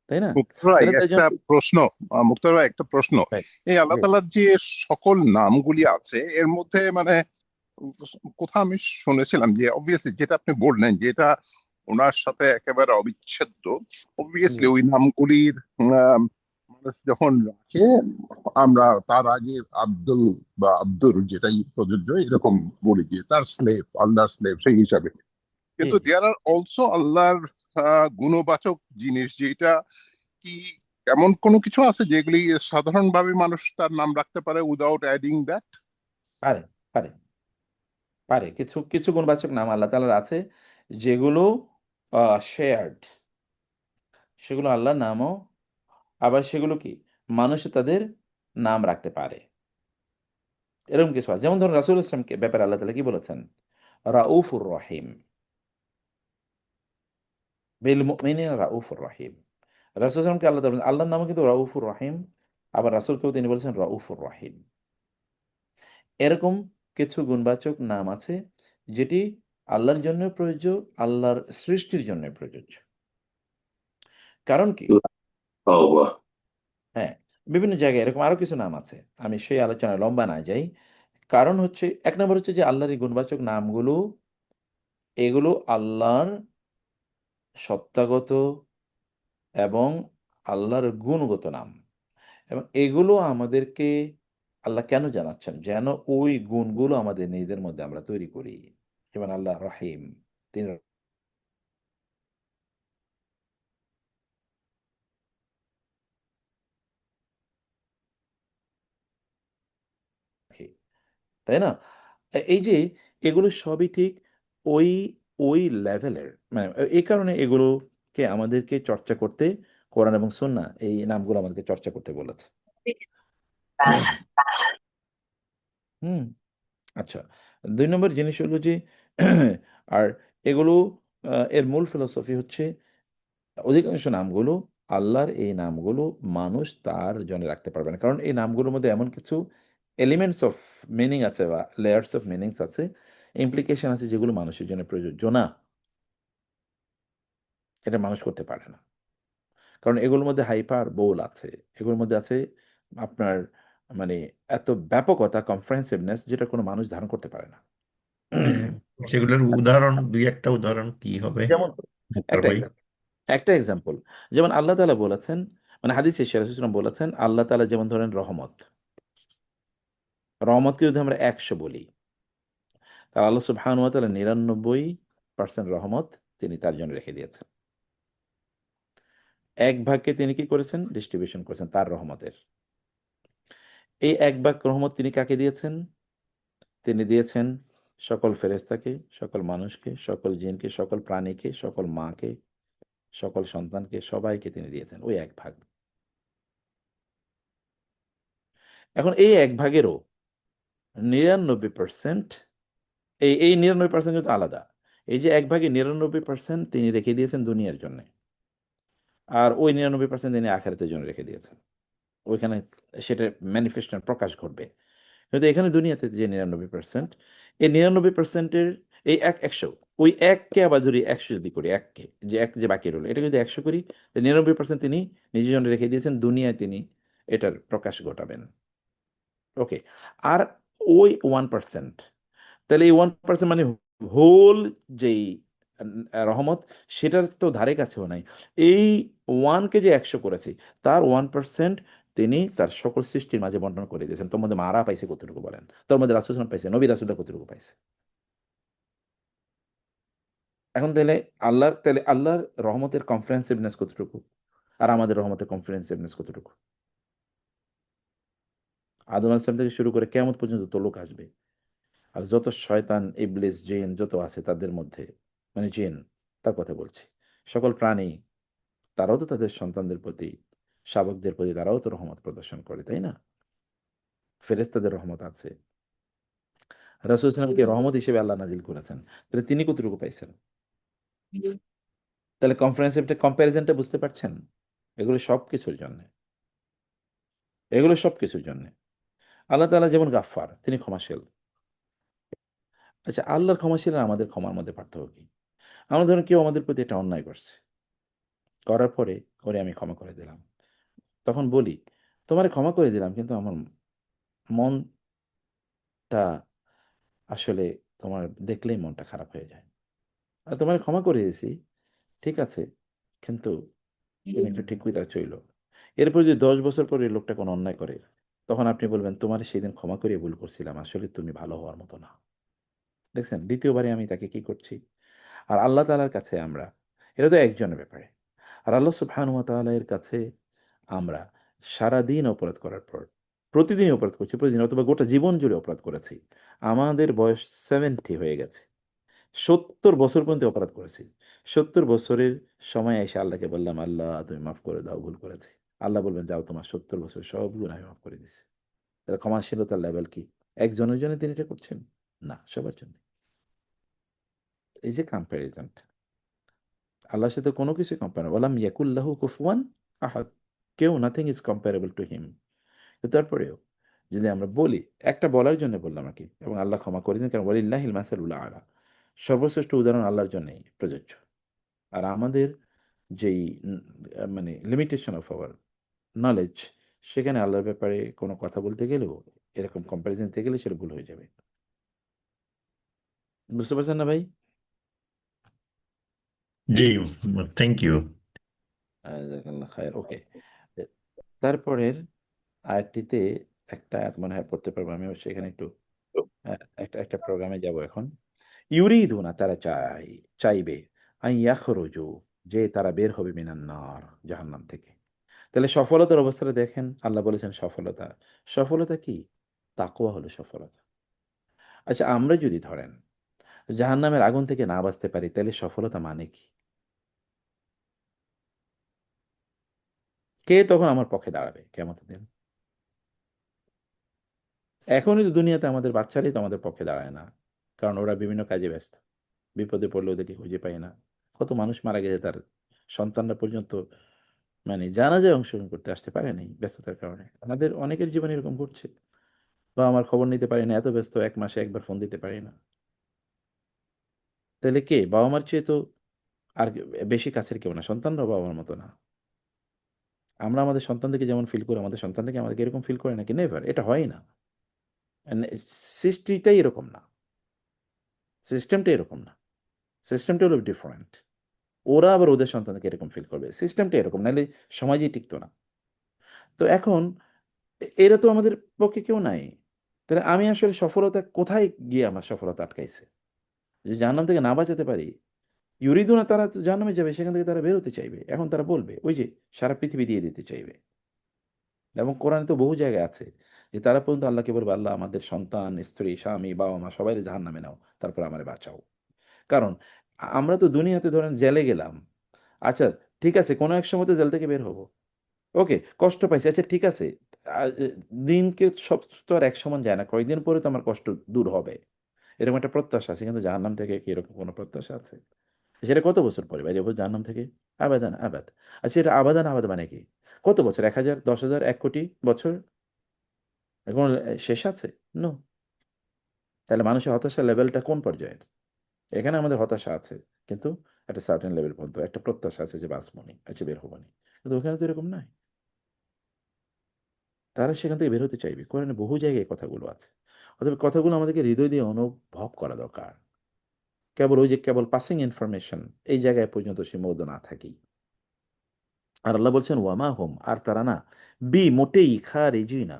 Speaker 1: তাই না?
Speaker 3: মুক্তার ভাই
Speaker 1: তাহলে তাই
Speaker 3: একটা
Speaker 1: জন্য
Speaker 3: প্রশ্ন, মুক্তার ভাই একটা প্রশ্ন।
Speaker 1: right,
Speaker 3: এই আল্লাহ
Speaker 1: জি
Speaker 3: তাআলার যে সকল নামগুলি আছে এর মধ্যে মানে কোথাও আমি শুনেছিলাম যে অবভিয়াসলি যেটা আপনি বললেন যে এটা ওনার সাথে একেবারে অবিচ্ছেদ্য,
Speaker 1: জি
Speaker 3: অবভিয়াসলি ওই নামগুলির মানুষ যখন রাখে আমরা তার আগে আব্দুল বা আব্দুর যেটাই প্রযোজ্য এরকম বলি যে তার স্লেভ, আল্লাহর স্লেভ সেই হিসাবে।
Speaker 1: জি
Speaker 3: কিন্তু
Speaker 1: জি
Speaker 3: দেয়ার আর অলসো আল্লাহর গুণবাচক জিনিস, যেটা কি এমন কোনো কিছু আছে যেগুলি সাধারণভাবে মানুষ তার নাম রাখতে পারে উইদাউট অ্যাডিং দ্যাট?
Speaker 1: পারে পারে পারে কিছু কিছু গুণবাচক নাম আল্লাহ তাআলার আছে যেগুলো শেয়ার্ড, সেগুলো আল্লাহর নামও, আবার সেগুলো কি মানুষ তাদের নাম রাখতে পারে, এরকম কিছু আছে। যেমন ধরুন রাসূল ইসলামকে ব্যাপারে আল্লাহ তাআলা কি বলেছেন, রাউফুর রহিম, বিল মুমিনিনা রাউফুর রহিম। রাসূল ইসলামকে আল্লাহ তাআলা বলেছেন, আল্লাহর নামও কিন্তু রাউফুর রহিম, আবার রাসূলকেও তিনি বলেছেন রাউফুর রহিম। এরকম কিছু গুণবাচক নাম আছে যেটি আল্লাহর জন্য প্রযোজ্য, আল্লাহর সৃষ্টির জন্য প্রযোজ্য। কারণ কি?
Speaker 2: বাহ।
Speaker 1: হ্যাঁ, বিভিন্ন জায়গায় এরকম আরো কিছু নাম আছে। আমি সেই আলোচনায় লম্বা না যাই। কারণ হচ্ছে ১ নম্বর হচ্ছে যে আল্লাহর এই গুণবাচক নামগুলো, এগুলো আল্লাহর সত্তাগত এবং আল্লাহর গুণগত নাম। এবং এগুলো আমাদেরকে আল্লাহ কেন জানাচ্ছেন? যেন ওই গুণগুলো আমাদের নিজেদের মধ্যে আমরা তৈরি করি। যেমন আল্লাহ রহিম, তিনি রাখে, তাই না? এই যে এগুলো সবই ঠিক ওই, ওই লেভেলের। মানে এই কারণে এগুলোকে আমাদেরকে চর্চা করতে কোরআন এবং সুন্নাহ এই নামগুলো আমাদেরকে চর্চা করতে বলেছে। হুম? আচ্ছা। ২ নম্বর জিনিস হলো যে আর এগুলো এর মূল ফিলোসফি হচ্ছে অধিকাংশ নামগুলো, আল্লাহর এই নামগুলো মানুষ তার জন্য রাখতে পারবে না। কারণ এই নামগুলোর মধ্যে এমন কিছু এলিমেন্টস অফ মিনিং আছে বা লেয়ার্স অফ মিনিংস আছে, ইমপ্লিকেশন আছে যেগুলো মানুষের জন্য প্রযোজ্য না। এটা মানুষ করতে পারে না। কারণ এগুলোর মধ্যে হাইপার বোল আছে। এগুলোর মধ্যে আছে আপনার মানে এত ব্যাপকতা, কম্প্রিহেনসিভনেস যেটা কোনো মানুষ ধারণ করতে পারে না।
Speaker 5: হ্যাঁ, সেগুলোর উদাহরণ, দুই একটা উদাহরণ কি হবে
Speaker 1: যেমন
Speaker 5: মুক্তার
Speaker 1: একটা
Speaker 5: ভাই?
Speaker 1: এক্সাম্পল একটা এক্সাম্পল যেমন আল্লাহ তাআলা বলেছেন, মানে হাদিসে রাসূলুল্লাহ সাল্লাল্লাহু আলাইহি ওয়াসাল্লাম বলেছেন, আল্লাহ তাআলা যেমন ধরেন রহমত। রহমতকে যদি আমরা ১০০ বলি, তাহলে আল্লাহ সুবহানাহু ওয়া তাআলা ৯৯% রহমত তিনি তার জন্য রেখে দিয়েছেন। ১ ভাগকে তিনি কি করেছেন? ডিস্ট্রিবিউশন করেছেন তার রহমতের। এই ১ ভাগ রহমত তিনি কাকে দিয়েছেন? তিনি দিয়েছেন সকল ফেরেশতাকে, সকল মানুষকে, সকল জিনকে, সকল প্রাণীকে, সকল মাকে, সকল সন্তানকে, সবাইকে তিনি দিয়েছেন ওই ১ ভাগ। এখন এই ১ ভাগেরও ৯৯% এই ৯৯% কিন্তু আলাদা। এই যে ১ ভাগে ৯৯% তিনি রেখে দিয়েছেন দুনিয়ার জন্যে। আর ওই ৯৯% তিনি আখিরাতের জন্য রেখে দিয়েছেন। ওইখানে সেটা ম্যানিফেস্টেশন প্রকাশ ঘটবে। কিন্তু এখানে দুনিয়াতে যে ৯৯%, এই ৯৯% এর এই 100, ওই 1কে আবার ধরি 100 যদি করি, 1কে, যে 1 যে বাকি রইল, এটা যদি 100 করি, 99% তিনি নিজের জন্য রেখে দিয়েছেন, দুনিয়ায় তিনি এটার প্রকাশ ঘটাবেন। ওকে। আর ওই 1%, তাহলে এই 1% মানে হোল যেই রহমত, সেটার তো ধারে কাছেও নাই। এই 1কে যে 100 করেছি, তার 1% তিনি তার সকল সৃষ্টির মাঝে বন্টন করে দিয়েছেন। তোর মধ্যে মারা পাইছে কতটুকু বলেন, তোর মধ্যে রাসূল সাল্লাল্লাহু আলাইহি ওয়াসাল্লাম পাইছে, নবী রাসূলরা কতটুকু পাইছে? এখন তাহলে আল্লাহর রহমতের কম্প্রিহেন্সিভনেস কতটুকু, আর আমাদের রহমতের কম্প্রিহেন্সিভনেস কতটুকু? আদম আলাইহিস সালাম থেকে শুরু করে কিয়ামত পর্যন্ত তো লোক আসবে, আর যত শয়তান, ইবলিস, জিন যত আছে তাদের মধ্যে, মানে জিন, তার কথা বলছি, সকল প্রাণী, তারাও তো তাদের সন্তানদের প্রতি, শাবকদের প্রতি তারাও তো রহমত প্রদর্শন করে, তাই না? ফেরেশতাদের রহমত আছে। রাসূল ইসলামকে রহমত হিসেবে আল্লাহ নাজিল করেছেন, তাহলে তিনি কতটুকু পাইছেন? তাহলে কম্প্যারিজনটা বুঝতে পারছেন? এগুলো সব কিছুর জন্য, এগুলো সব কিছুর জন্য। আল্লাহ তাআলা যেমন গাফফার, তিনি ক্ষমাশীল। আচ্ছা, আল্লাহর ক্ষমাশীল আর আমাদের ক্ষমার মধ্যে পার্থক্য কি? আমরা ধরুন কেউ আমাদের প্রতি একটা অন্যায় করছে, করার পরে ওরে আমি ক্ষমা করে দিলাম, তখন বলি, তোমারে ক্ষমা করে দিলাম, কিন্তু আমার মনটা আসলে, তোমার দেখলেই মনটা খারাপ হয়ে যায়। আর তোমারে ক্ষমা করে দিয়েছি, ঠিক আছে, কিন্তু তুমি একটু ঠিক কইরা চইলো। এরপর যদি 10 বছর পরে এই লোকটা কোনো অন্যায় করে, তখন আপনি বলবেন, তোমারে সেদিন ক্ষমা করে ভুল করছিলাম, আসলে তুমি ভালো হওয়ার মতো না। দেখছেন, দ্বিতীয়বারে আমি তাকে কি করছি? আর আল্লাহ তাআলার কাছে আমরা, এটা তো একজনের ব্যাপারে, আর আল্লাহ সুবহানাহু ওয়া তাআলা এর কাছে আমরা সারাদিন অপরাধ করার পর, প্রতিদিনই অপরাধ করছি, প্রতিদিন অথবা গোটা জীবন জুড়ে অপরাধ করেছি, আমাদের বয়স 70 হয়ে গেছে, 70 বছর পর্যন্ত অপরাধ করেছি, 70 বছরের সময় এসে আল্লাহকে বললাম, আল্লাহ তুমি মাফ করে দাও, ভুল করেছি। আল্লাহ বলবেন, যাও, তোমার 70 বছর সব গুণ আমি মাফ করে দিছি। তাহলে ক্ষমাশীলতার লেভেল কি? একজনের জন্য তিনি এটা করছেন? না, সবার জন্য। এই যে কম্প্যারিজনটা, আল্লাহর সাথে কোনো কিছু কম্পেয়ার, ওয়ালাম ইয়াকুল্লাহু কুফুয়ান আহাদ, কেউ, nothing is comparable to him. তারপরেও যদি আমরা বলি, একটা বলার জন্য বললাম আর কি, এবং আল্লাহ ক্ষমা করে দিন, কারণ ওয়ালিল্লাহিল মাসালুল আলা, সর্বশ্রেষ্ঠ উদাহরণ আল্লাহর জন্যই প্রযোজ্য। আর আমাদের যেই মানে লিমিটেশন অফ আওয়ার নলেজ, সেখানে আল্লাহর ব্যাপারে কোনো কথা বলতে গেলেও, এরকম কম্প্যারিজন দিতে গেলে সেটা ভুল হয়ে যাবে। বুঝতে পারছেন না ভাই?
Speaker 5: জি, থ্যাংক ইউ।
Speaker 1: জাযাকাল্লাহ খায়ের। ওকে। তারপরের আয়াতটিতে একটা আয়াত মনে হয় পড়তে পারবো আমি, অবশ্যই এখানে একটু একটা একটা প্রোগ্রামে যাব এখন। ইউরিদুনা, তারা চাইবে, আন ইয়াখরুজু, যে তারা বের হবে মিনান নার, জাহান্নাম থেকে। তাহলে সফলতার অবস্থাটা দেখেন, আল্লাহ বলেছেন সফলতা, সফলতা কি? তাকওয়া হলো সফলতা। আচ্ছা, আমরা যদি ধরেন জাহান্নামের আগুন থেকে না বাঁচতে পারি, তাহলে সফলতা মানে কি? কে তখন আমার পক্ষে দাঁড়াবে কিয়ামতের দিন? এখনই তো দুনিয়াতে আমাদের বাচ্চারাই তো আমাদের পক্ষে দাঁড়ায় না, কারণ ওরা বিভিন্ন কাজে ব্যস্ত, বিপদে পড়লে ওদেরকে খুঁজে পায় না। কত মানুষ মারা গেছে, তার সন্তানরা পর্যন্ত মানে জানাজায় অংশগ্রহণ করতে আসতে পারে নাই ব্যস্ততার কারণে। আমাদের অনেকের জীবনে এরকম ঘটছে, বা আমার খবর নিতে পারি না, এত ব্যস্ত, 1 মাসে একবার ফোন দিতে পারি না। তাহলে কে বাবা মার চেয়ে তো আর বেশি কাছের কেউ না, সন্তানরাও বাবা মার মতো না। আমরা আমাদের সন্তানদেরকে যেমন ফিল করি, আমাদের সন্তানদেরকে আমাদেরকে এরকম ফিল করে নাকি? নেভার, এটা হয় না। সৃষ্টিটাই এরকম না, সিস্টেমটা এরকম না, সিস্টেমটা হলো ডিফারেন্ট। ওরা আবার ওদের সন্তানকে এরকম ফিল করবে, সিস্টেমটা এরকম, নাহলে সমাজই টিকতো না। তো এখন এরা তো আমাদের পক্ষে কেউ নাই। তাহলে আমি আসলে সফলতা কোথায় গিয়ে আমার সফলতা আটকাইছে? যদি জাহান্নাম থেকে না বাঁচাতে পারি, ইউরিদুনা, তারা তো জাহান্নামে যাবে, সেখান থেকে তারা বেরোতে চাইবে। এখন তারা বলবে, ওই যে সারা পৃথিবী দিয়ে দিতে চাইবে। এবং কোরআনে তো বহু জায়গায় আছে যে তারা পর্যন্ত আল্লাহকে বলবে, আল্লাহ আমাদের সন্তান, স্ত্রী, স্বামী, বাবা মা সবাই জাহান্নামে নাও, তারপর আমারে বাঁচাও। কারণ আমরা তো দুনিয়াতে ধরেন জেলে গেলাম, আচ্ছা ঠিক আছে, কোনো এক সময় তো জেল থেকে বের হব, ওকে, কষ্ট পাইছি, আচ্ছা ঠিক আছে, আ এ দিনকে সব তো আর এক সমান যায় না। কয়েকদিন পরে তো আমার কষ্ট দূর হবে। এরকম একটা প্রত্যাশা আছে। কিন্তু জাহান্নাম থেকে কি এরকম কোনো প্রত্যাশা আছে? সেটা কত বছর পরে বাইরে হবো জাহান্নাম থেকে? আবাদান আবাদ। আচ্ছা, এটা আবাদান আবাদ মানে কি? কত বছর? ১,০০০, ১০,০০০, ১,০০,০০,০০০ বছর? এর কোনো শেষ আছে? নো। তাহলে মানুষের হতাশার লেভেলটা কোন পর্যায়ের? এখানে আমাদের হতাশা আছে, কিন্তু একটা সার্টেন লেভেল পর্যন্ত একটা প্রত্যাশা আছে যে বাঁচবনি, আচ্ছা বের হবনি। কিন্তু ওখানে তো এরকম নাই। তারা সেখান থেকে বের হতে চাইবে। কোরআনে বহু জায়গায় এই কথাগুলো আছে। অতএব কথাগুলো আমাদেরকে হৃদয় দিয়ে অনুভব করা দরকার। কেবল ওই যে কেবল পাসিং ইনফরমেশন এই জায়গায় পর্যন্ত সীমাবদ্ধ না থাকি। আর আল্লাহ বলছেন ওয়ামা হোম, আর তারা না মোটেই খারিজিনা,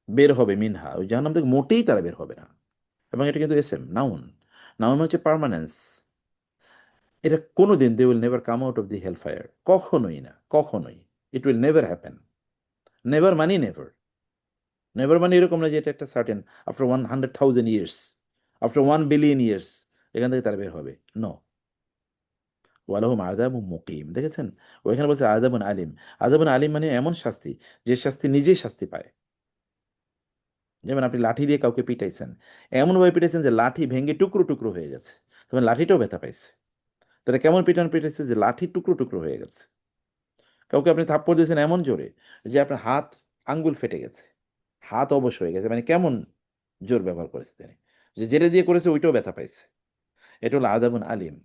Speaker 1: বের হবে মিনহা, ওই জাহান্নাম থেকে মোটেই তারা বের হবে না। এবং এটা কিন্তু এসএম নাউন, নাউন হচ্ছে পার্মানেন্স। এটা কোনোদিন they will never come out of the hell fire, কখনোই না, কখনোই। It will never happen. Never মানি নেভার। নেভার মানে এরকম না যে এটা একটা certain after 100,000 years, after 1 billion years এখান থেকে তারা বের হবে। নো। ওয়ালাহুম আযাবুম মুকিম, দেখেছেন ওইখানে বলছে আযাবুন আলিম। আযাবুন আলিম মানে এমন শাস্তি, যে শাস্তি নিজেই শাস্তি পায়। যেমন আপনি লাঠি দিয়ে কাউকে পিটাইছেন, এমনভাবে পিটাইছেন যে লাঠি ভেঙে টুকরো টুকরো হয়ে গেছে, তবে লাঠিটাও ব্যথা পাইছে। তাহলে কেমন পিটাইছে যে লাঠি টুকরো টুকরো হয়ে গেছে। কাউকে আপনি থাপ্পড় দিয়েছেন এমন জোরে যে আপনার হাত আঙ্গুল ফেটে গেছে, হাত অবশ হয়ে গেছে, মানে কেমন জোর ব্যবহার করেছে তিনি, যে যেটা দিয়ে করেছে ওইটাও ব্যথা পাইছে। এটা হলো আযাবুন আলিম।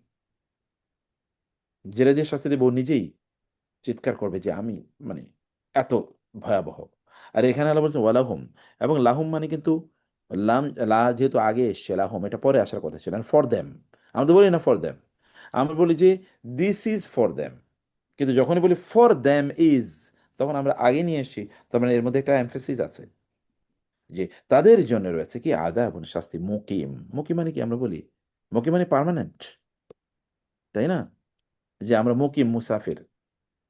Speaker 1: যেটা দিয়ে শাস্তি দেব ও নিজেই চিৎকার করবে যে আমি, মানে এত ভয়াবহ। আর এখানে আল্লাহ বলছেন ওয়ালাহুম, এবং লাহুম মানে কিন্তু লাম, লা যেহেতু আগে এসছে, লাহুম এটা পরে আসার কথা ছিল, ফর দ্যাম। আমরা তো বলি না ফর দ্যাম, আমরা বলি যে দিস ইজ ফর দ্যাম। কিন্তু যখনই বলি ফর দ্যাম ইজ, তখন আমরা আগে নিয়ে এসেছি, তার মানে এর মধ্যে একটা এমফেসিস আছে যে তাদের জন্য রয়েছে কি আযাবুন শাস্তি, মুকিম। মুকিম মানে কি আমরা বলি, মুকিম মানে পার্মানেন্ট, তাই না? যে আমরা মুকিম মুসাফির,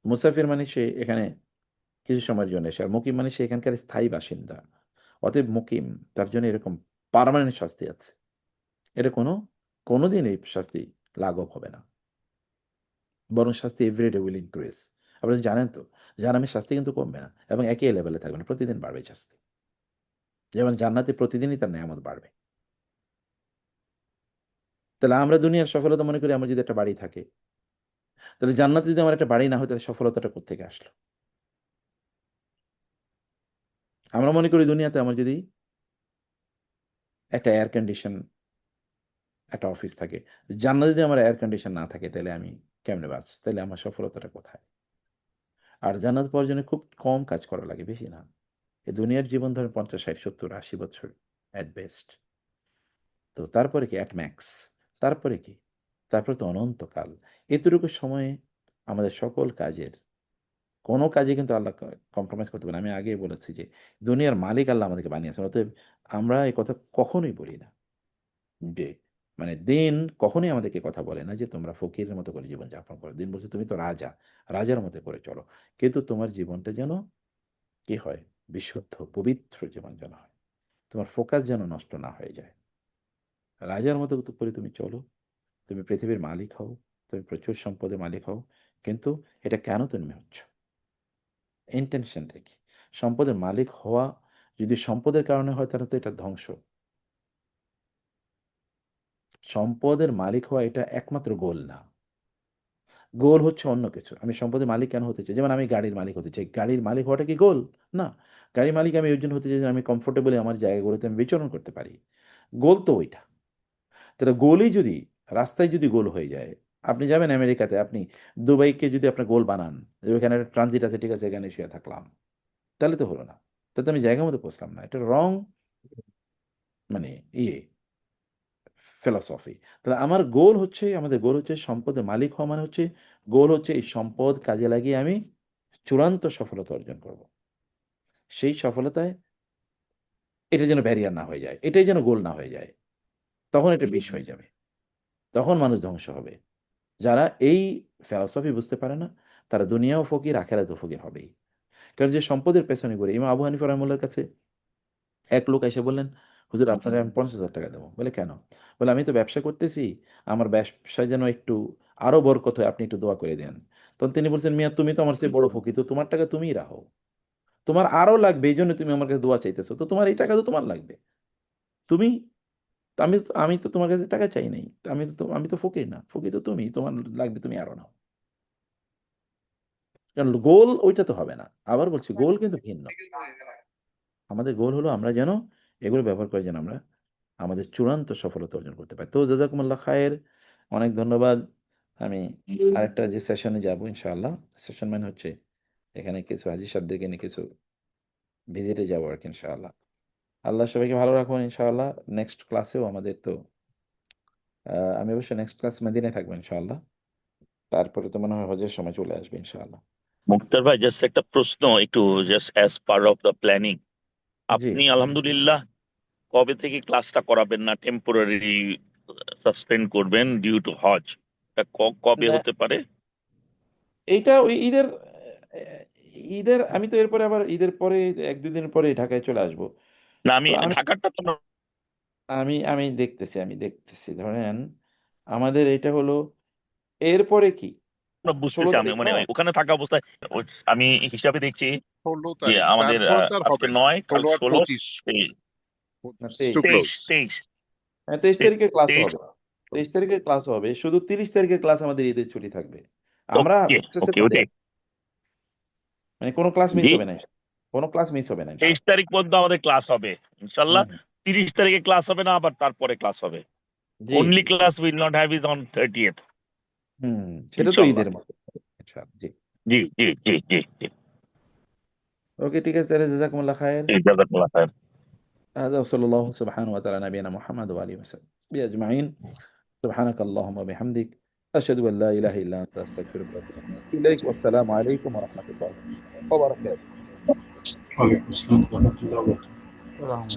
Speaker 1: মুসাফির মানে সে এখানে কিছু সময়ের জন্য এসে, আর মুকিম মানে সে এখানকার স্থায়ী বাসিন্দা। অতএব মুকিম, তার জন্য এরকম পার্মানেন্ট শাস্তি আছে। এটা কোনোদিন এই শাস্তি লাঘব হবে না, বরং শাস্তি এভরিডে উইল ইনক্রিজ। আপনি জানেন তো জাহান্নামের শাস্তি কিন্তু কমবে না, এবং একই লেভেলে থাকবে না, প্রতিদিন বাড়বে শাস্তি। যেমন জান্নাতে প্রতিদিনই তার নেয়ামত বাড়বে। তাহলে আমরা দুনিয়ার সফলতা মনে করি আমার যদি একটা বাড়ি থাকে, তাহলে জান্নাতে যদি আমার একটা বাড়ি না হয়, তাহলে সফলতাটা কোত্থেকে আসলো? আমরা মনে করি দুনিয়াতে আমার যদি একটা এয়ার কন্ডিশন একটা অফিস থাকে, জান্নাতে যদি আমার এয়ার কন্ডিশন না থাকে, তাহলে আমি কেমনে বাঁচ, তাহলে আমার সফলতাটা কোথায়? আর জান্নাত পাওয়ার জন্য খুব কম কাজ করা লাগে, বেশি না। এই দুনিয়ার জীবন ধরেন 50, 60, 70, 80 বছর অ্যাট বেস্ট। তো তারপরে কি অ্যাট ম্যাক্স? তারপরে কি? তারপরে তো অনন্তকাল। এতটুকু সময়ে আমাদের সকল কাজের কোনো কাজে কিন্তু আল্লাহ কম্প্রোমাইজ করতে পারে না। আমি আগেই বলেছি যে দুনিয়ার মালিক আল্লাহ আমাদেরকে বানিয়েছেন। অতএব আমরা এই কথা কখনোই বলি না যে, মানে দিন কখনোই আমাদেরকে কথা বলে না যে তোমরা ফকিরের মতো করে জীবনযাপন করো। দিন বলছে তুমি তো রাজা, রাজার মতো করে চলো। কিন্তু তোমার জীবনটা যেন কি হয়? বিশুদ্ধ, পবিত্র জীবন যেন হয়। তোমার ফোকাস যেন নষ্ট না হয়ে যায়। রাজার মতো করে তুমি চলো। তুমি পৃথিবীর মালিক হও, তুমি প্রচুর সম্পদের মালিক হও। কিন্তু এটা কেন তুমি হচ্ছ? ইন্টেনশনটা কি? সম্পদের মালিক হওয়া যদি সম্পদের কারণে হয়, তাহলে তো এটা ধ্বংস। সম্পদের মালিক হওয়া এটা একমাত্র গোল না। গোল হচ্ছে অন্য কিছু। আমি সম্পদের মালিক কেন হতে চাই? যেমন আমি গাড়ির মালিক হতে চাই। গাড়ির মালিক হওয়াটা কি গোল? না। গাড়ির মালিক আমি ওই জন্য হতে চাই যে আমি কমফোর্টেবলি আমার জায়গাগুলোতে আমি বিচরণ করতে পারি। গোল তো ওইটা। তাহলে গোলই যদি, রাস্তায় যদি গোল হয়ে যায়, আপনি যাবেন আমেরিকাতে, আপনি দুবাইকে যদি আপনার গোল বানান, যে ওইখানে একটা ট্রানজিট আছে, ঠিক আছে এখানে শুয়ে থাকলাম, তাহলে তো হলো না। তাহলে তো আমি জায়গা মতো পৌঁছলাম না। এটা রং, মানে ইয়ে ফিলসফি। তাহলে আমার গোল হচ্ছে, আমাদের গোল হচ্ছে সম্পদের মালিক হওয়া, মানে হচ্ছে গোল হচ্ছে এই সম্পদ কাজে লাগিয়ে আমি চূড়ান্ত সফলতা অর্জন করব। সেই সফলতায় এটা যেন ব্যারিয়ার না হয়ে যায়, এটাই যেন গোল না হয়ে যায়। তখন এটা বিষ হয়ে যাবে, তখন মানুষ ধ্বংস হবে। যারা এই ফিলসফি বুঝতে পারে না, তারা দুনিয়াও ফকির, আখেরাতেও ফকির হবেই। কারণ যে সম্পদের পেছনে ঘুরে, ইমাম আবু হানিফা রহমাল্লাহর কাছে এক লোক এসে বললেন, হুজুর আপনারে আমি 50,000 টাকা দেবো। বলে কেন? বলে আমি তো ব্যবসা করতেছি, আমার ব্যবসায় যেন একটু আরো বরকত হয়, আপনি একটু দোয়া করে দেন। তখন তিনি বলছেন, মিয়া তুমি তো আমার চেয়ে বড় ফকির, তো তোমার টাকা তুমিই রাখো, তোমার আরো লাগবে, এই জন্য তুমি আমার কাছে দোয়া চাইতেছো, তো তোমার এই টাকা তো তোমার লাগবে, তুমি, তো আমি তো তোমার কাছে টাকা চাই নাই, তো আমি তো ফকির না, ফকির তো তুমি, তোমার লাগবে তুমি আরো নাও। কারণ গোল ওইটা তো হবে না। আবার বলছি গোল কিন্তু ভিন্ন। আমাদের গোল হলো আমরা যেন এগুলো ব্যবহার করে যেন আমরা আমাদের চূড়ান্ত সফলতা অর্জন করতে পারি। তো জাযাকুমুল্লাহ খায়ের, অনেক ধন্যবাদ। আমি আরেকটা যে সেশনে যাব ইনশাআল্লাহ, সেশন মানে হচ্ছে এখানে কিছু হাজি সাহেবদেরকে নিয়ে কিছু ভিজিটে যাবো আর কি ইনশাআল্লাহ। আল্লাহ সবাইকে ভালো রাখুন ইনশাআল্লাহ। নেক্সট ক্লাসেও আমাদের তো আমি অবশ্য নেক্সট ক্লাস মদিনায় থাকবো ইনশাআল্লাহ। তারপরে তো মনে হয় হজের সময় চলে আসবে ইনশাআল্লাহ।
Speaker 2: মুক্তার ভাই, জাস্ট একটা প্রশ্ন, একটু just as part of the planning,
Speaker 1: জি,
Speaker 2: আপনি আলহামদুলিল্লাহ কবে থেকে ক্লাসটা করাবেন না টেম্পোরারি সাসপেন্ড করবেন ডিউ টু হজ, এটা কবে
Speaker 1: না,
Speaker 2: হতে পারে?
Speaker 1: এইটা ওই ঈদের আমি তো এরপরে আবার ঈদের পরে 1-2 দিন পরে ঢাকায় চলে আসবো।
Speaker 2: না,
Speaker 1: তো
Speaker 2: আমি
Speaker 1: আমি
Speaker 2: ঢাকারটা তো
Speaker 1: আমি দেখতেছি ধরেন আমাদের এটা হলো এরপরে কি ষোলো
Speaker 2: বুঝতেছি, আমি
Speaker 1: তারিখ
Speaker 2: মানে
Speaker 1: না?
Speaker 2: ওখানে থাকা অবস্থায় আমি হিসাবে দেখছি
Speaker 3: 16
Speaker 2: যে
Speaker 3: তারিখ,
Speaker 2: আমাদের
Speaker 3: তারপর তার
Speaker 2: আজকে
Speaker 3: হবে না,
Speaker 2: 9, কাল
Speaker 3: 16 আর
Speaker 2: 16,
Speaker 3: 25
Speaker 1: না,
Speaker 3: to
Speaker 1: 23
Speaker 2: 23,
Speaker 3: close.
Speaker 2: 23,
Speaker 1: হ্যাঁ, 23 তারিখের ক্লাস
Speaker 2: 23।
Speaker 1: হবে। 23 তারিখের ক্লাস হবে, শুধু 30 তারিখের ক্লাস আমাদের ঈদের ছুটি থাকবে। আমরা
Speaker 2: ওকে
Speaker 1: প্রসেসের
Speaker 2: ওকে
Speaker 1: মধ্যে
Speaker 2: ওকে
Speaker 1: মানে কোনো ক্লাস মিস
Speaker 2: জি,
Speaker 1: হবে না, কোনো ক্লাস মিস হবে না
Speaker 2: 23
Speaker 1: ইনশাআল্লাহ।
Speaker 2: তারিখ পর্যন্ত আমাদের ক্লাস হবে ইনশাল্লাহ।
Speaker 1: হুম,
Speaker 2: 30 তারিখে ক্লাস হবে না, আবার তারপরে ক্লাস হবে।
Speaker 1: জি
Speaker 2: অনলি
Speaker 1: জি
Speaker 2: class will not have is on 30th
Speaker 1: সেটা তো
Speaker 2: ইনশাল্লাহ।
Speaker 1: ঈদের মতো ইনশাআল্লাহ। জি,
Speaker 2: জি জি জি জি জি
Speaker 1: ওকে, ঠিক আছে তাহলে, জাযাকুমুল্লাহ খায়ের।
Speaker 2: জি, জাযাকাল্লাহ খায়ের।
Speaker 1: هذا وصلى الله سبحانه وتعالى على نبينا محمد وآله وسلم أجمعين. سبحانك اللهم وبحمدك، أشهد أن لا إله إلا أنت، أستغفرك وأتوب إليك. والسلام عليكم ورحمة الله وبركاته.
Speaker 4: ওয়ালাইকুম আসসালাম ওয়া রাহমাতুল্লাহি ওয়া বারাকাতুহু।
Speaker 1: اللهم